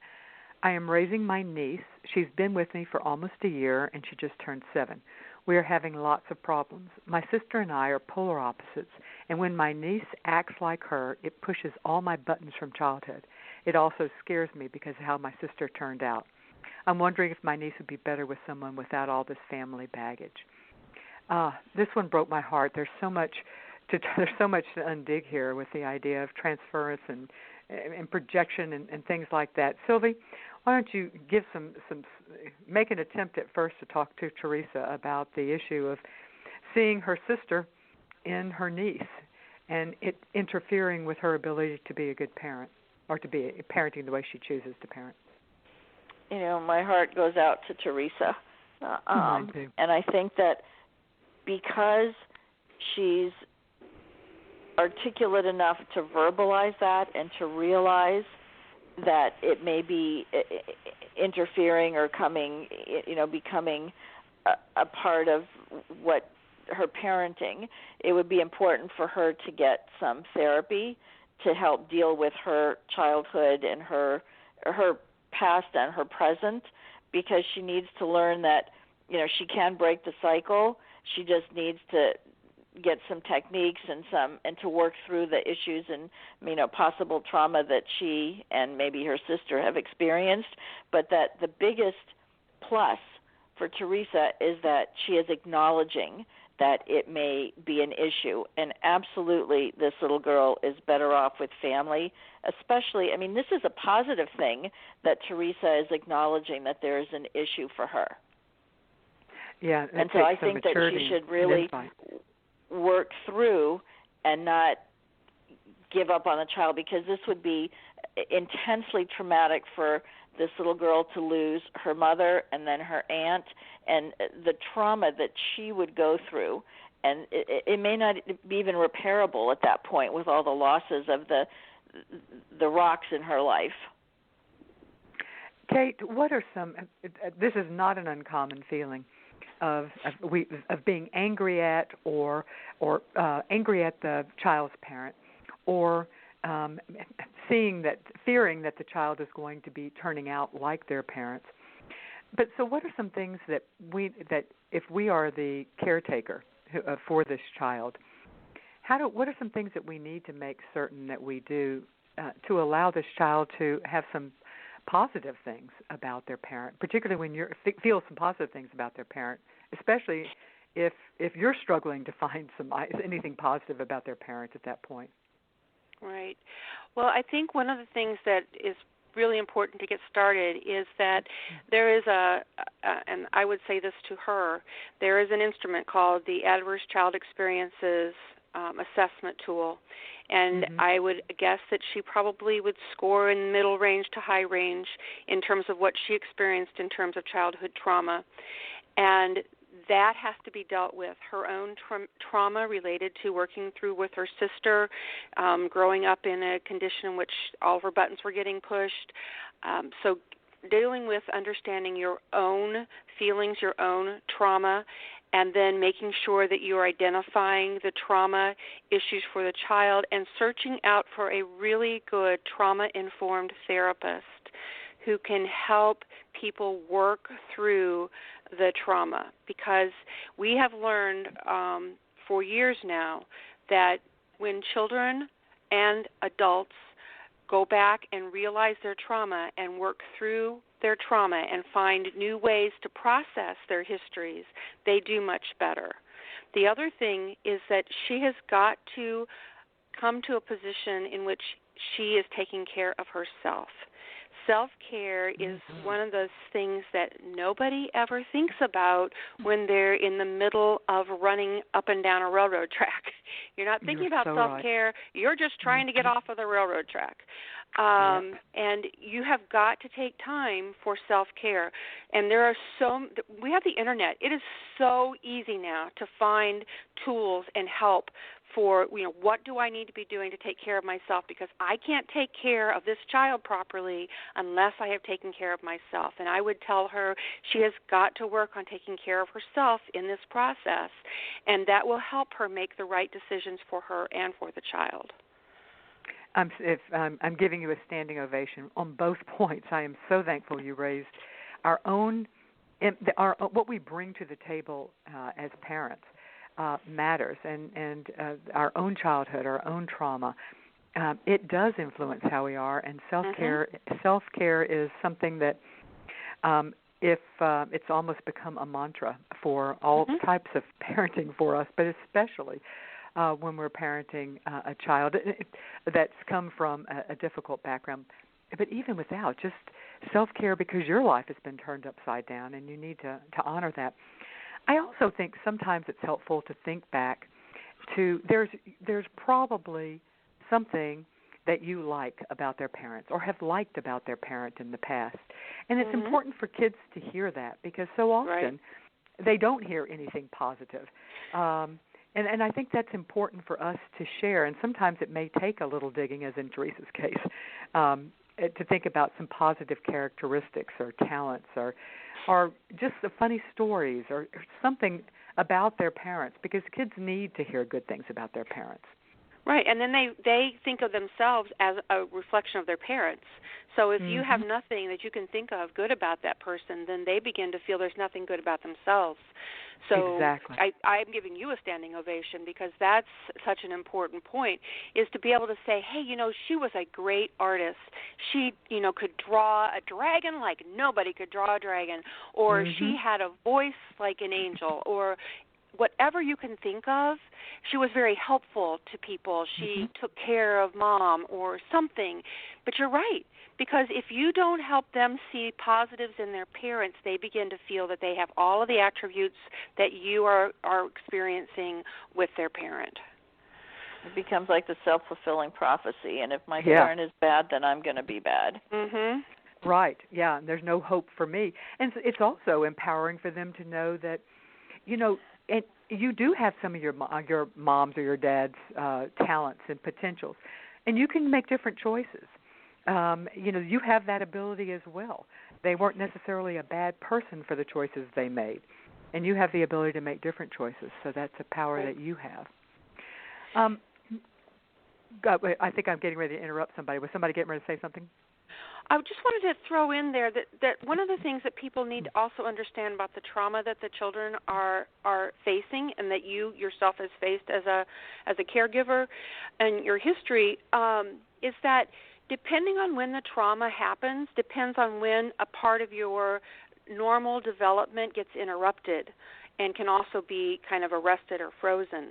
I am raising my niece. She's been with me for almost a year, and she just turned 7. We are having lots of problems. My sister and I are polar opposites, and when my niece acts like her, it pushes all my buttons from childhood. It also scares me because of how my sister turned out. I'm wondering if my niece would be better with someone without all this family baggage. This one broke my heart. There's so much to undig here with the idea of transference and projection and things like that. Sylvie, why don't you give make an attempt at first to talk to Teresa about the issue of seeing her sister in her niece and it interfering with her ability to be a good parent or to be parenting the way she chooses to parent. You know, my heart goes out to Teresa. Mine too. And I think that because she's articulate enough to verbalize that and to realize that it may be interfering or becoming a part of what her parenting, it would be important for her to get some therapy to help deal with her childhood and her past and her present, because she needs to learn that, she can break the cycle. She just needs to get some techniques and to work through the issues and possible trauma that she and maybe her sister have experienced, but that the biggest plus for Teresa is that she is acknowledging that it may be an issue, and absolutely this little girl is better off with family, especially, this is a positive thing that Teresa is acknowledging that there is an issue for her. Yeah, and so I think that she should really work through and not give up on the child, because this would be intensely traumatic for this little girl to lose her mother and then her aunt, and the trauma that she would go through, and it may not be even repairable at that point with all the losses of the rocks in her life. Cate, what are some? This is not an uncommon feeling of being angry at or angry at the child's parent, or fearing that the child is going to be turning out like their parents. But so, what are some things that if we are the caretaker for this child, what are some things that we need to make certain that we do to allow this child to have some positive things about their parent, particularly when you feel some positive things about their parent, especially if you're struggling to find anything positive about their parent at that point. Right. Well, I think one of the things that is really important to get started is that there is and I would say this to her, there is an instrument called the Adverse Child Experiences Assessment Tool. And I would guess that she probably would score in middle range to high range in terms of what she experienced in terms of childhood trauma. And that has to be dealt with. Her own trauma related to working through with her sister, growing up in a condition in which all of her buttons were getting pushed. So dealing with understanding your own feelings, your own trauma, and then making sure that you're identifying the trauma issues for the child and searching out for a really good trauma-informed therapist who can help people work through the trauma. Because we have learned for years now that when children and adults go back and realize their trauma and work through their trauma and find new ways to process their histories, they do much better. The other thing is that she has got to come to a position in which she is taking care of herself. Self-care is one of those things that nobody ever thinks about when they're in the middle of running up and down a railroad track. You're not thinking about self-care. Right. You're just trying to get off of the railroad track. And you have got to take time for self-care. And we have the internet. It is so easy now to find tools and help for, what do I need to be doing to take care of myself, because I can't take care of this child properly unless I have taken care of myself. And I would tell her she has got to work on taking care of herself in this process, and that will help her make the right decisions for her and for the child. I'm giving you a standing ovation on both points. I am so thankful you raised our own, what we bring to the table as parents matters, and our own childhood, our own trauma. It does influence how we are, and self-care is something that if it's almost become a mantra for all types of parenting for us, but especially when we're parenting a child that's come from a difficult background. But even without, just self-care because your life has been turned upside down and you need to honor that. I also think sometimes it's helpful to think back to there's probably something that you like about their parents or have liked about their parent in the past. And it's important for kids to hear that because so often they don't hear anything positive. And I think that's important for us to share. And sometimes it may take a little digging, as in Teresa's case, to think about some positive characteristics or talents or just the funny stories or something about their parents, because kids need to hear good things about their parents. Right, and then they think of themselves as a reflection of their parents. So if you have nothing that you can think of good about that person, then they begin to feel there's nothing good about themselves. So exactly. I'm giving you a standing ovation because that's such an important point, is to be able to say, hey, she was a great artist. She, could draw a dragon like nobody could draw a dragon, or she had a voice like an angel, or whatever you can think of. She was very helpful to people. She took care of mom or something. But you're right, because if you don't help them see positives in their parents, they begin to feel that they have all of the attributes that you are experiencing with their parent. It becomes like the self-fulfilling prophecy, and if my parent is bad, then I'm going to be bad. Right, yeah, and there's no hope for me. And it's also empowering for them to know that, and you do have some of your mom's or your dad's talents and potentials, and you can make different choices. You have that ability as well. They weren't necessarily a bad person for the choices they made, and you have the ability to make different choices, so that's a power that you have. I think I'm getting ready to interrupt somebody. Was somebody getting ready to say something? I just wanted to throw in there that one of the things that people need to also understand about the trauma that the children are facing, and that you yourself has faced as a caregiver, and your history, is that depending on when the trauma happens, depends on when a part of your normal development gets interrupted, and can also be kind of arrested or frozen.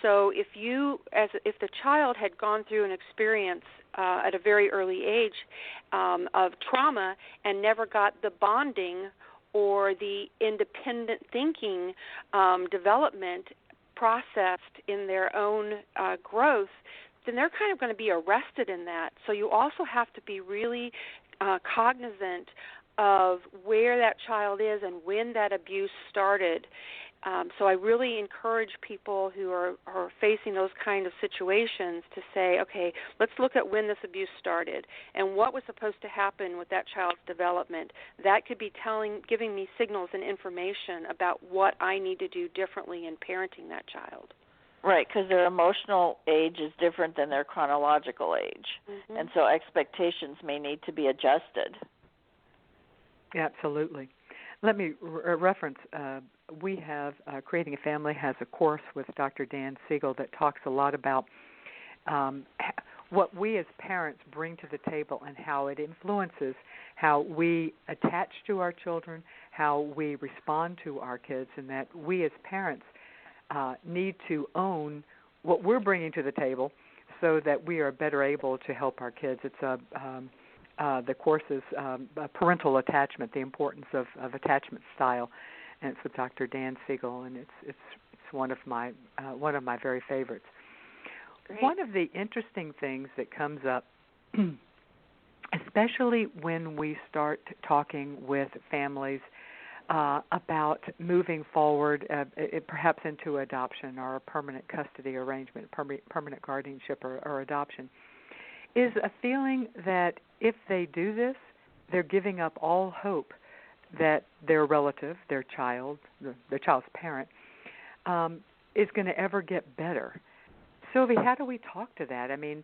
So if the child had gone through an experience at a very early age of trauma and never got the bonding or the independent thinking development processed in their own growth, then they're kind of going to be arrested in that. So you also have to be really cognizant of where that child is and when that abuse started. So I really encourage people who are facing those kind of situations to say, okay, let's look at when this abuse started and what was supposed to happen with that child's development. That could be giving me signals and information about what I need to do differently in parenting that child. Right, because their emotional age is different than their chronological age, and so expectations may need to be adjusted. Absolutely. Let me reference, we have, Creating a Family has a course with Dr. Dan Siegel that talks a lot about what we as parents bring to the table and how it influences how we attach to our children, how we respond to our kids, and that we as parents need to own what we're bringing to the table so that we are better able to help our kids. It's the course is parental attachment, the importance of attachment style, and it's with Dr. Dan Siegel, and it's one of my very favorites. Great. One of the interesting things that comes up, especially when we start talking with families about moving forward, perhaps into adoption or a permanent custody arrangement, permanent guardianship or adoption, is a feeling that if they do this, they're giving up all hope that their relative, their child's parent, is going to ever get better. Sylvie, how do we talk to that? I mean,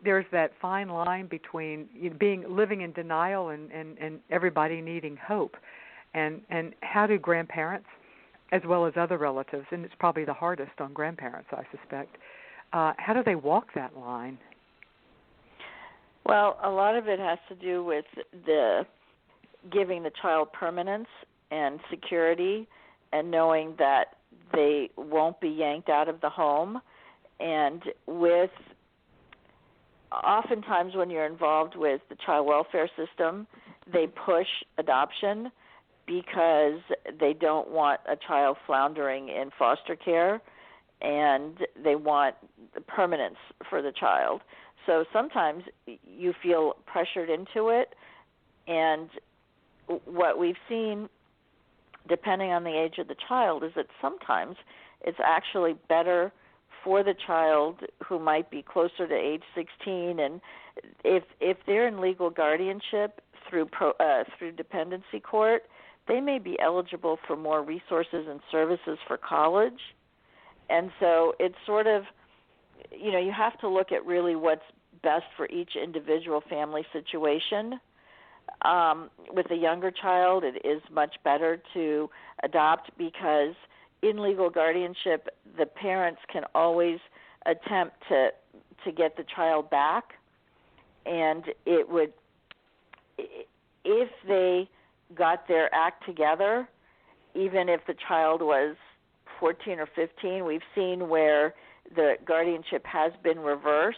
there's that fine line between living in denial and everybody needing hope. And how do grandparents, as well as other relatives, and it's probably the hardest on grandparents, I suspect, how do they walk that line? Well, a lot of it has to do with the giving the child permanence and security and knowing that they won't be yanked out of the home. And with oftentimes when you're involved with the child welfare system, they push adoption because they don't want a child floundering in foster care, and they want the permanence for the child. So sometimes you feel pressured into it, and what we've seen, depending on the age of the child, is that sometimes it's actually better for the child who might be closer to age 16, and if they're in legal guardianship through dependency court, they may be eligible for more resources and services for college. And so it's sort of, you have to look at really what's best for each individual family situation. With a younger child, it is much better to adopt because in legal guardianship, the parents can always attempt to get the child back. And it would, if they got their act together, even if the child was 14 or 15, we've seen where the guardianship has been reversed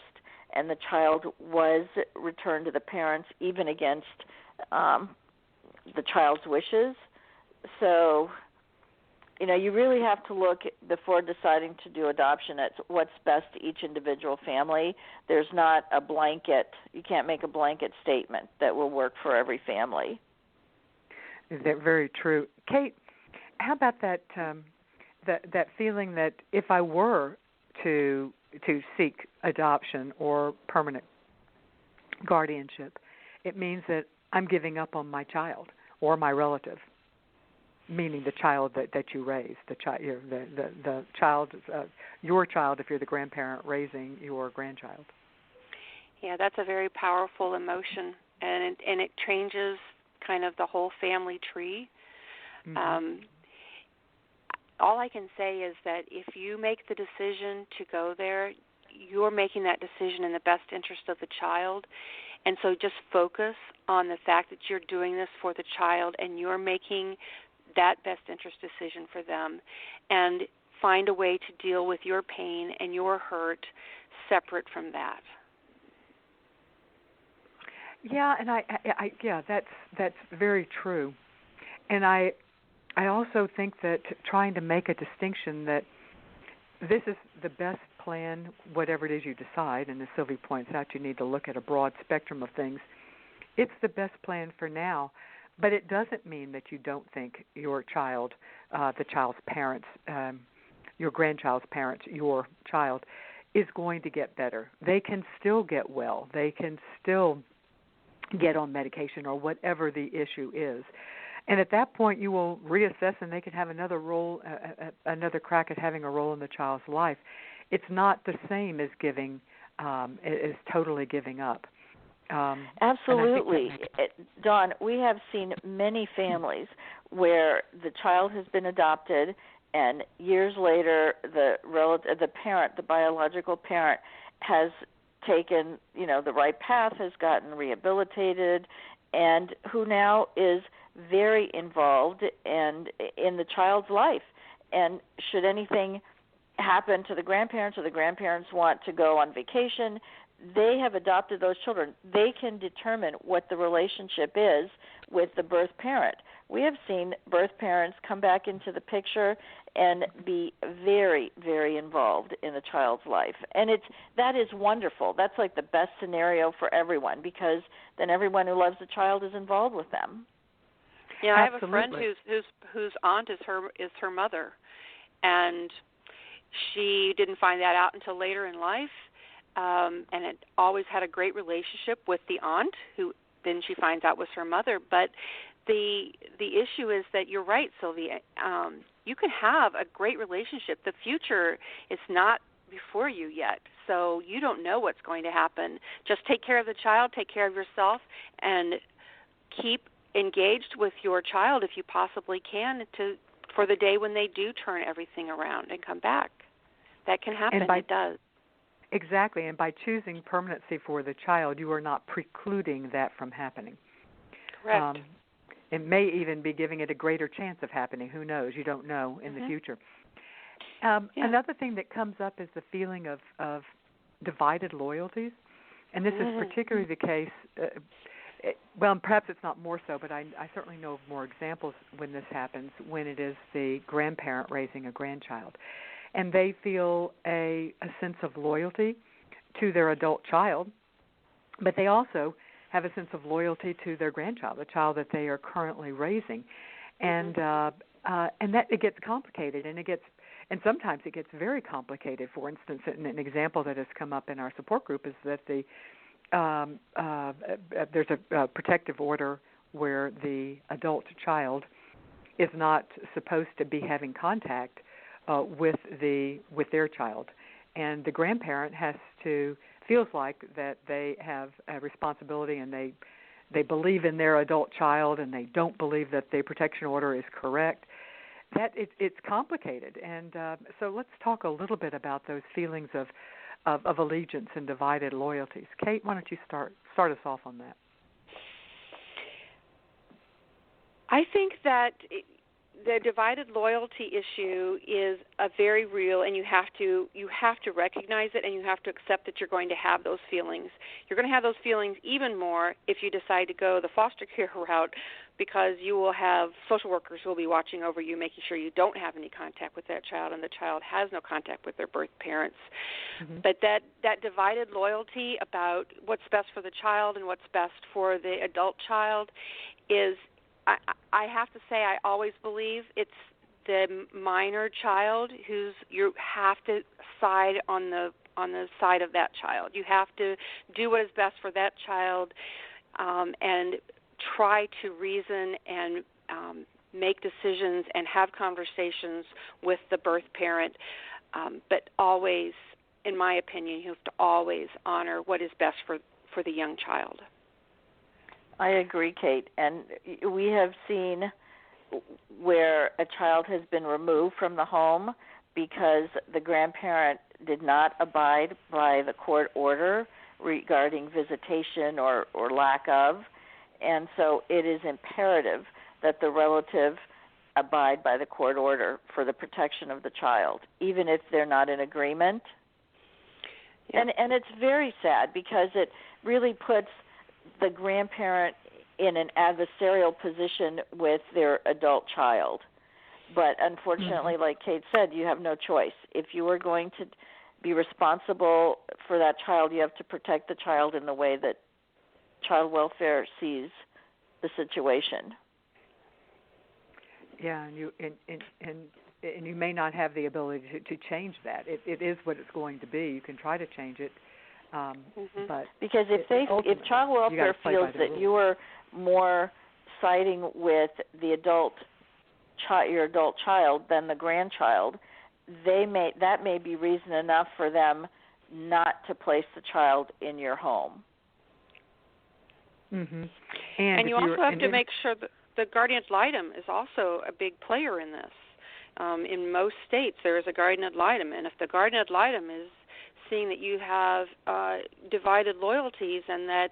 and the child was returned to the parents even against the child's wishes. So, you really have to look before deciding to do adoption at what's best to each individual family. There's not a blanket, you can't make a blanket statement that will work for every family. Is that very true? Cate, how about that that feeling that if I were to seek adoption or permanent guardianship, it means that I'm giving up on my child or my relative, meaning the child that you raised, the child, the child, your child if you're the grandparent raising your grandchild. Yeah, that's a very powerful emotion, and it changes kind of the whole family tree. Mm-hmm. All I can say is that if you make the decision to go there, you're making that decision in the best interest of the child. And so just focus on the fact that you're doing this for the child and you're making that best interest decision for them. And find a way to deal with your pain and your hurt separate from that. Yeah, and I that's very true. And I also think that trying to make a distinction that this is the best plan, whatever it is you decide, and as Sylvie points out, you need to look at a broad spectrum of things. It's the best plan for now, but it doesn't mean that you don't think your child, the child's parents, your grandchild's parents, your child, is going to get better. They can still get well. They can still get on medication or whatever the issue is. And at that point, you will reassess, and they can have another role, another crack at having a role in the child's life. It's not the same as giving, as totally giving up. Absolutely. Dawn, we have seen many families where the child has been adopted, and years later, the parent, the biological parent, has taken, the right path, has gotten rehabilitated, and who now is very involved and in the child's life. And should anything happen to the grandparents or the grandparents want to go on vacation, they have adopted those children. They can determine what the relationship is with the birth parent. We have seen birth parents come back into the picture and be very, very involved in the child's life. And that is wonderful. That's like the best scenario for everyone, because then everyone who loves the child is involved with them. Yeah, I have a friend whose aunt is her mother, and she didn't find that out until later in life, and had always had a great relationship with the aunt, who then she finds out was her mother. But the issue is that you're right, Sylvie. You can have a great relationship. The future is not before you yet, so you don't know what's going to happen. Just take care of the child, take care of yourself, and keep engaged with your child if you possibly can for the day when they do turn everything around and come back. That can happen. It does. Exactly, and by choosing permanency for the child, you are not precluding that from happening. Correct. It may even be giving it a greater chance of happening. Who knows? You don't know in the future. Another thing that comes up is the feeling of divided loyalties, and this is particularly the case. Well, perhaps it's not more so, but I certainly know of more examples when this happens, when it is the grandparent raising a grandchild. And they feel a sense of loyalty to their adult child, but they also have a sense of loyalty to their grandchild, the child that they are currently raising. And that it gets complicated, and sometimes it gets very complicated. For instance, an example that has come up in our support group is that there's a protective order where the adult child is not supposed to be having contact with their child, and the grandparent feels like that they have a responsibility, and they believe in their adult child, and they don't believe that the protection order is correct. That it's complicated, and so let's talk a little bit about those feelings of allegiance and divided loyalties. Cate, why don't you start us off on that? I think that the divided loyalty issue is a very real, and you have to recognize it, and you have to accept that you're going to have those feelings. You're going to have those feelings even more if you decide to go the foster care route, because you will have social workers who will be watching over you, making sure you don't have any contact with that child, and the child has no contact with their birth parents. Mm-hmm. But that divided loyalty about what's best for the child and what's best for the adult child is, I have to say, I always believe it's the minor child you have to side on the side of that child. You have to do what is best for that child, and try to reason and make decisions and have conversations with the birth parent. But always, in my opinion, you have to always honor what is best for the young child. I agree, Cate. And we have seen where a child has been removed from the home because the grandparent did not abide by the court order regarding visitation or lack of. And so it is imperative that the relative abide by the court order for the protection of the child, even if they're not in agreement. Yeah. And it's very sad because it really puts the grandparent in an adversarial position with their adult child. But unfortunately, like Cate said, you have no choice. If you are going to be responsible for that child, you have to protect the child in the way that child welfare sees the situation. Yeah, and you may not have the ability to change that. It is what it's going to be. You can try to change it. But because if child welfare feels that you are more siding with the your adult child than the grandchild, that may be reason enough for them not to place the child in your home. Mm-hmm. And you also have to make sure that the guardian ad litem is also a big player in this. In most states, there is a guardian ad litem, and if the guardian ad litem is seeing that you have divided loyalties and that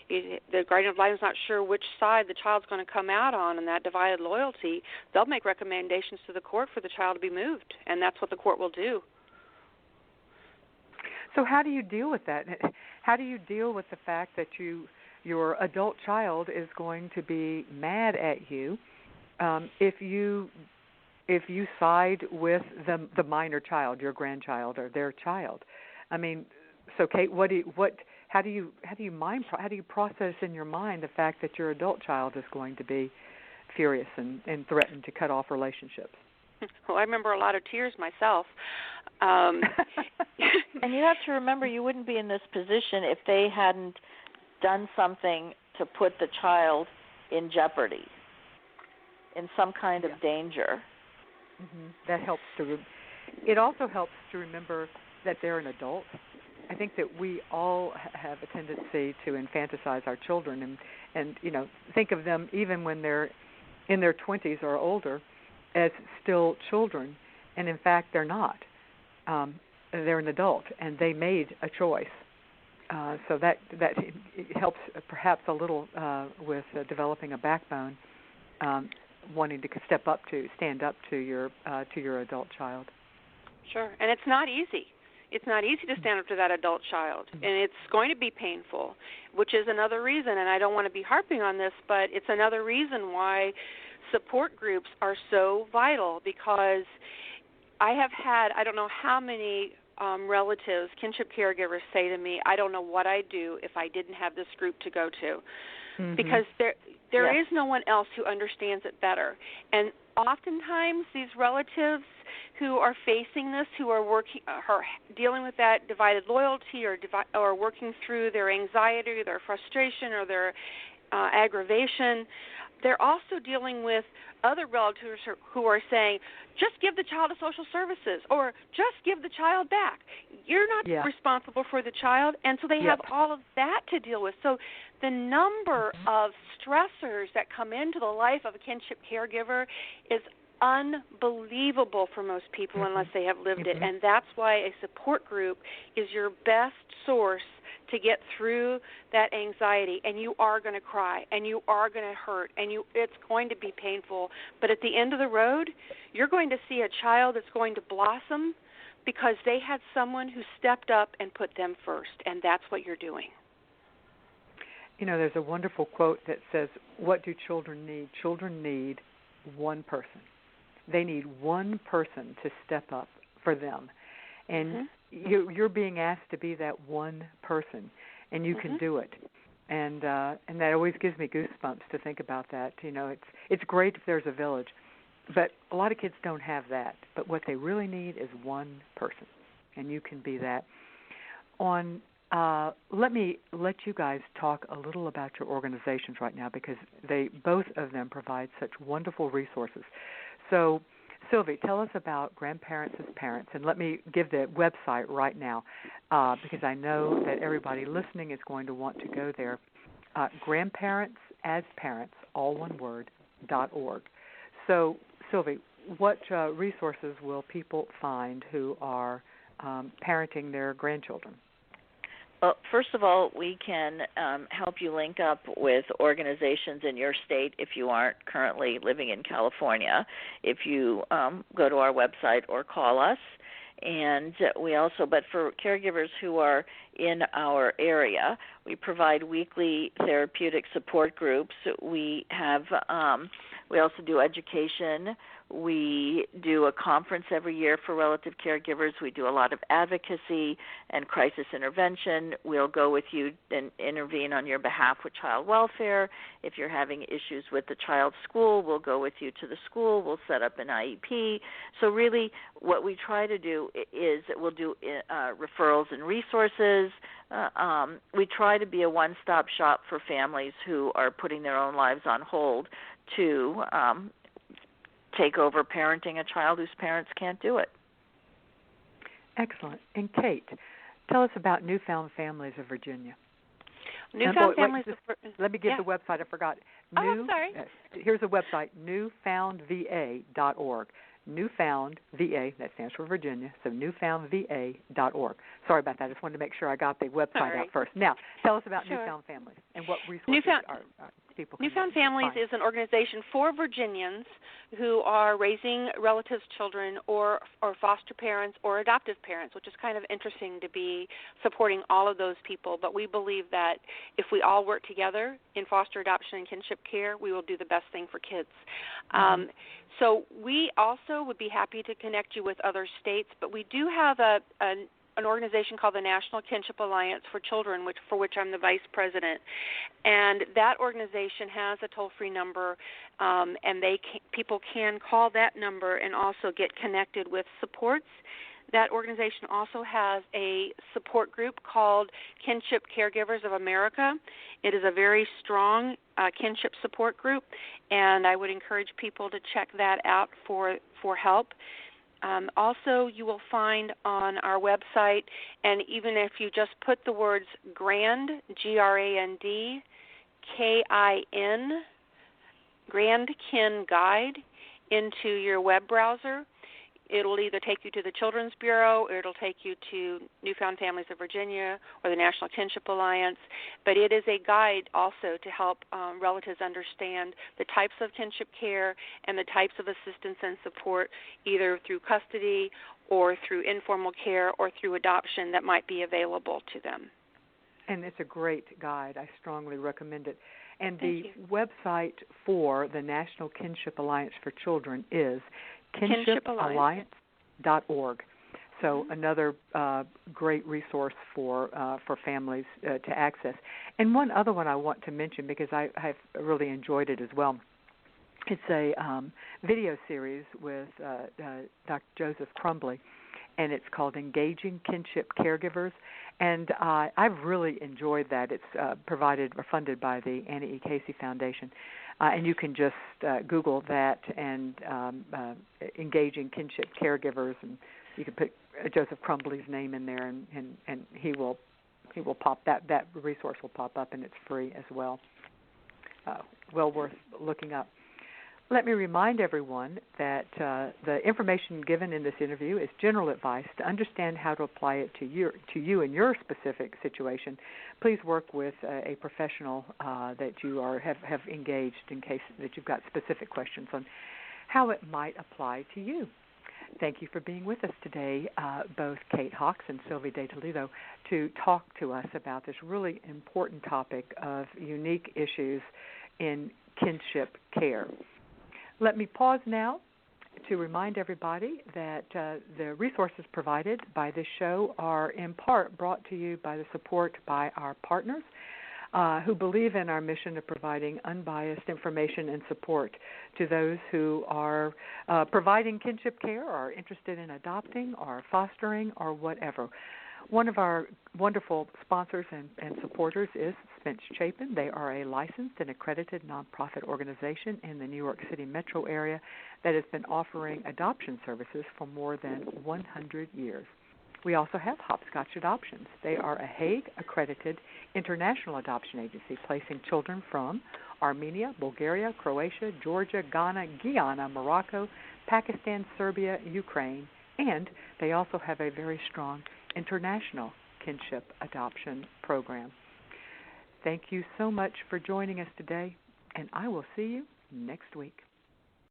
the guardian ad litem is not sure which side the child's going to come out on in that divided loyalty, they'll make recommendations to the court for the child to be moved, and that's what the court will do. So how do you deal with that? How do you deal with the fact that your adult child is going to be mad at you if you side with the minor child, your grandchild or their child? I mean, so Cate, how do you process in your mind the fact that your adult child is going to be furious and threaten to cut off relationships? Well, I remember a lot of tears myself. And you have to remember, you wouldn't be in this position if they hadn't done something to put the child in jeopardy, in some kind of danger. Mm-hmm. That helps it also helps to remember that they're an adult. I think that we all have a tendency to infantilize our children and think of them even when they're in their 20s or older as still children, and in fact they're not. They're an adult, and they made a choice. So that it helps perhaps a little with developing a backbone, wanting to stand up to your adult child. Sure, and it's not easy. It's not easy to stand up to that adult child, and it's going to be painful, which is another reason, and I don't want to be harping on this, but it's another reason why support groups are so vital, because I have had, I don't know how many relatives, kinship caregivers say to me, I don't know what I'd do if I didn't have this group to go to, because there is no one else who understands it better. And oftentimes these relatives who are facing this, who are dealing with that divided loyalty or working through their anxiety, their frustration, or their aggravation, they're also dealing with other relatives who are saying, just give the child to social services, or just give the child back. You're not responsible for the child, and so they have all of that to deal with. So the number of stressors that come into the life of a kinship caregiver is unbelievable for most people unless they have lived it, and that's why a support group is your best source to get through that anxiety. And you are going to cry, and you are going to hurt, and it's going to be painful, but at the end of the road, you're going to see a child that's going to blossom because they had someone who stepped up and put them first, and that's what you're doing. There's a wonderful quote that says, what do children need? Children need one person. They need one person to step up for them. And you're being asked to be that one person, and you can do it. And that always gives me goosebumps to think about that. It's great if there's a village, but a lot of kids don't have that. But what they really need is one person, and you can be that. Let me let you guys talk a little about your organizations right now, because both of them provide such wonderful resources. So, Sylvie, tell us about Grandparents as Parents, and let me give the website right now, because I know that everybody listening is going to want to go there. Grandparents as Parents, all one word, .org. So, Sylvie, what resources will people find who are parenting their grandchildren? Well, first of all, we can help you link up with organizations in your state if you aren't currently living in California, if you go to our website or call us. And we also, but for caregivers who are in our area, we provide weekly therapeutic support groups. We also do education. We do a conference every year for relative caregivers. We do a lot of advocacy and crisis intervention. We'll go with you and intervene on your behalf with child welfare. If you're having issues with the child's school, we'll go with you to the school. We'll set up an IEP. So really what we try to do is we'll do referrals and resources. We try to be a one-stop shop for families who are putting their own lives on hold to take over parenting a child whose parents can't do it. Excellent. And Cate, tell us about NewFound Families-Virginia. NewFound Families. Let me give the website. I forgot. I'm sorry. Here's the website: newfoundva.org. NewFound VA, that stands for Virginia, so newfoundva.org. Sorry about that. I just wanted to make sure I got the website out first. Now, tell us about NewFound Families and what resources people can NewFound Families find. is an organization for Virginians who are raising relatives' children or foster parents or adoptive parents, which is kind of interesting to be supporting all of those people. But we believe that if we all work together in foster adoption and kinship care, we will do the best thing for kids. So we also would be happy to connect you with other states, but we do have an organization called the National Kinship Alliance for Children, for which I'm the vice president. And that organization has a toll-free number, and people can call that number and also get connected with supports. That organization also has a support group called Kinship Caregivers of America. It is a very strong kinship support group, and I would encourage people to check that out for help. Also, you will find on our website, and even if you just put the words GRAND, G-R-A-N-D, K-I-N, Grand Kin Guide into your web browser, it'll either take you to the Children's Bureau, or it'll take you to NewFound Families-Virginia or the National Kinship Alliance. But it is a guide also to help relatives understand the types of kinship care and the types of assistance and support, either through custody or through informal care or through adoption, that might be available to them. And it's a great guide. I strongly recommend it. And the Thank you. website for the National Kinship Alliance for Children is kinshipalliance.org. So another great resource for families to access. And one other one I want to mention, because I've really enjoyed it as well. It's a video series with Dr. Joseph Crumbly, and it's called Engaging Kinship Caregivers. And I've really enjoyed that. It's provided or funded by the Annie E. Casey Foundation. And you can just Google that and Engaging Kinship Caregivers, and you can put Joseph Crumbly's name in there, and he will pop that resource will pop up, and it's free as well. Well worth looking up. Let me remind everyone that the information given in this interview is general advice. To understand how to apply it to you in your specific situation, please work with a professional that you have engaged in case that you've got specific questions on how it might apply to you. Thank you for being with us today, both Cate Hawks and Sylvie de Toledo, to talk to us about this really important topic of unique issues in kinship care. Let me pause now to remind everybody that the resources provided by this show are in part brought to you by the support by our partners who believe in our mission of providing unbiased information and support to those who are providing kinship care or are interested in adopting or fostering or whatever. One of our wonderful sponsors and supporters is Spence Chapin. They are a licensed and accredited nonprofit organization in the New York City metro area that has been offering adoption services for more than 100 years. We also have Hopscotch Adoptions. They are a Hague-accredited international adoption agency placing children from Armenia, Bulgaria, Croatia, Georgia, Ghana, Guyana, Morocco, Pakistan, Serbia, Ukraine, and they also have a very strong international kinship adoption program. Thank you so much for joining us today, and I will see you next week.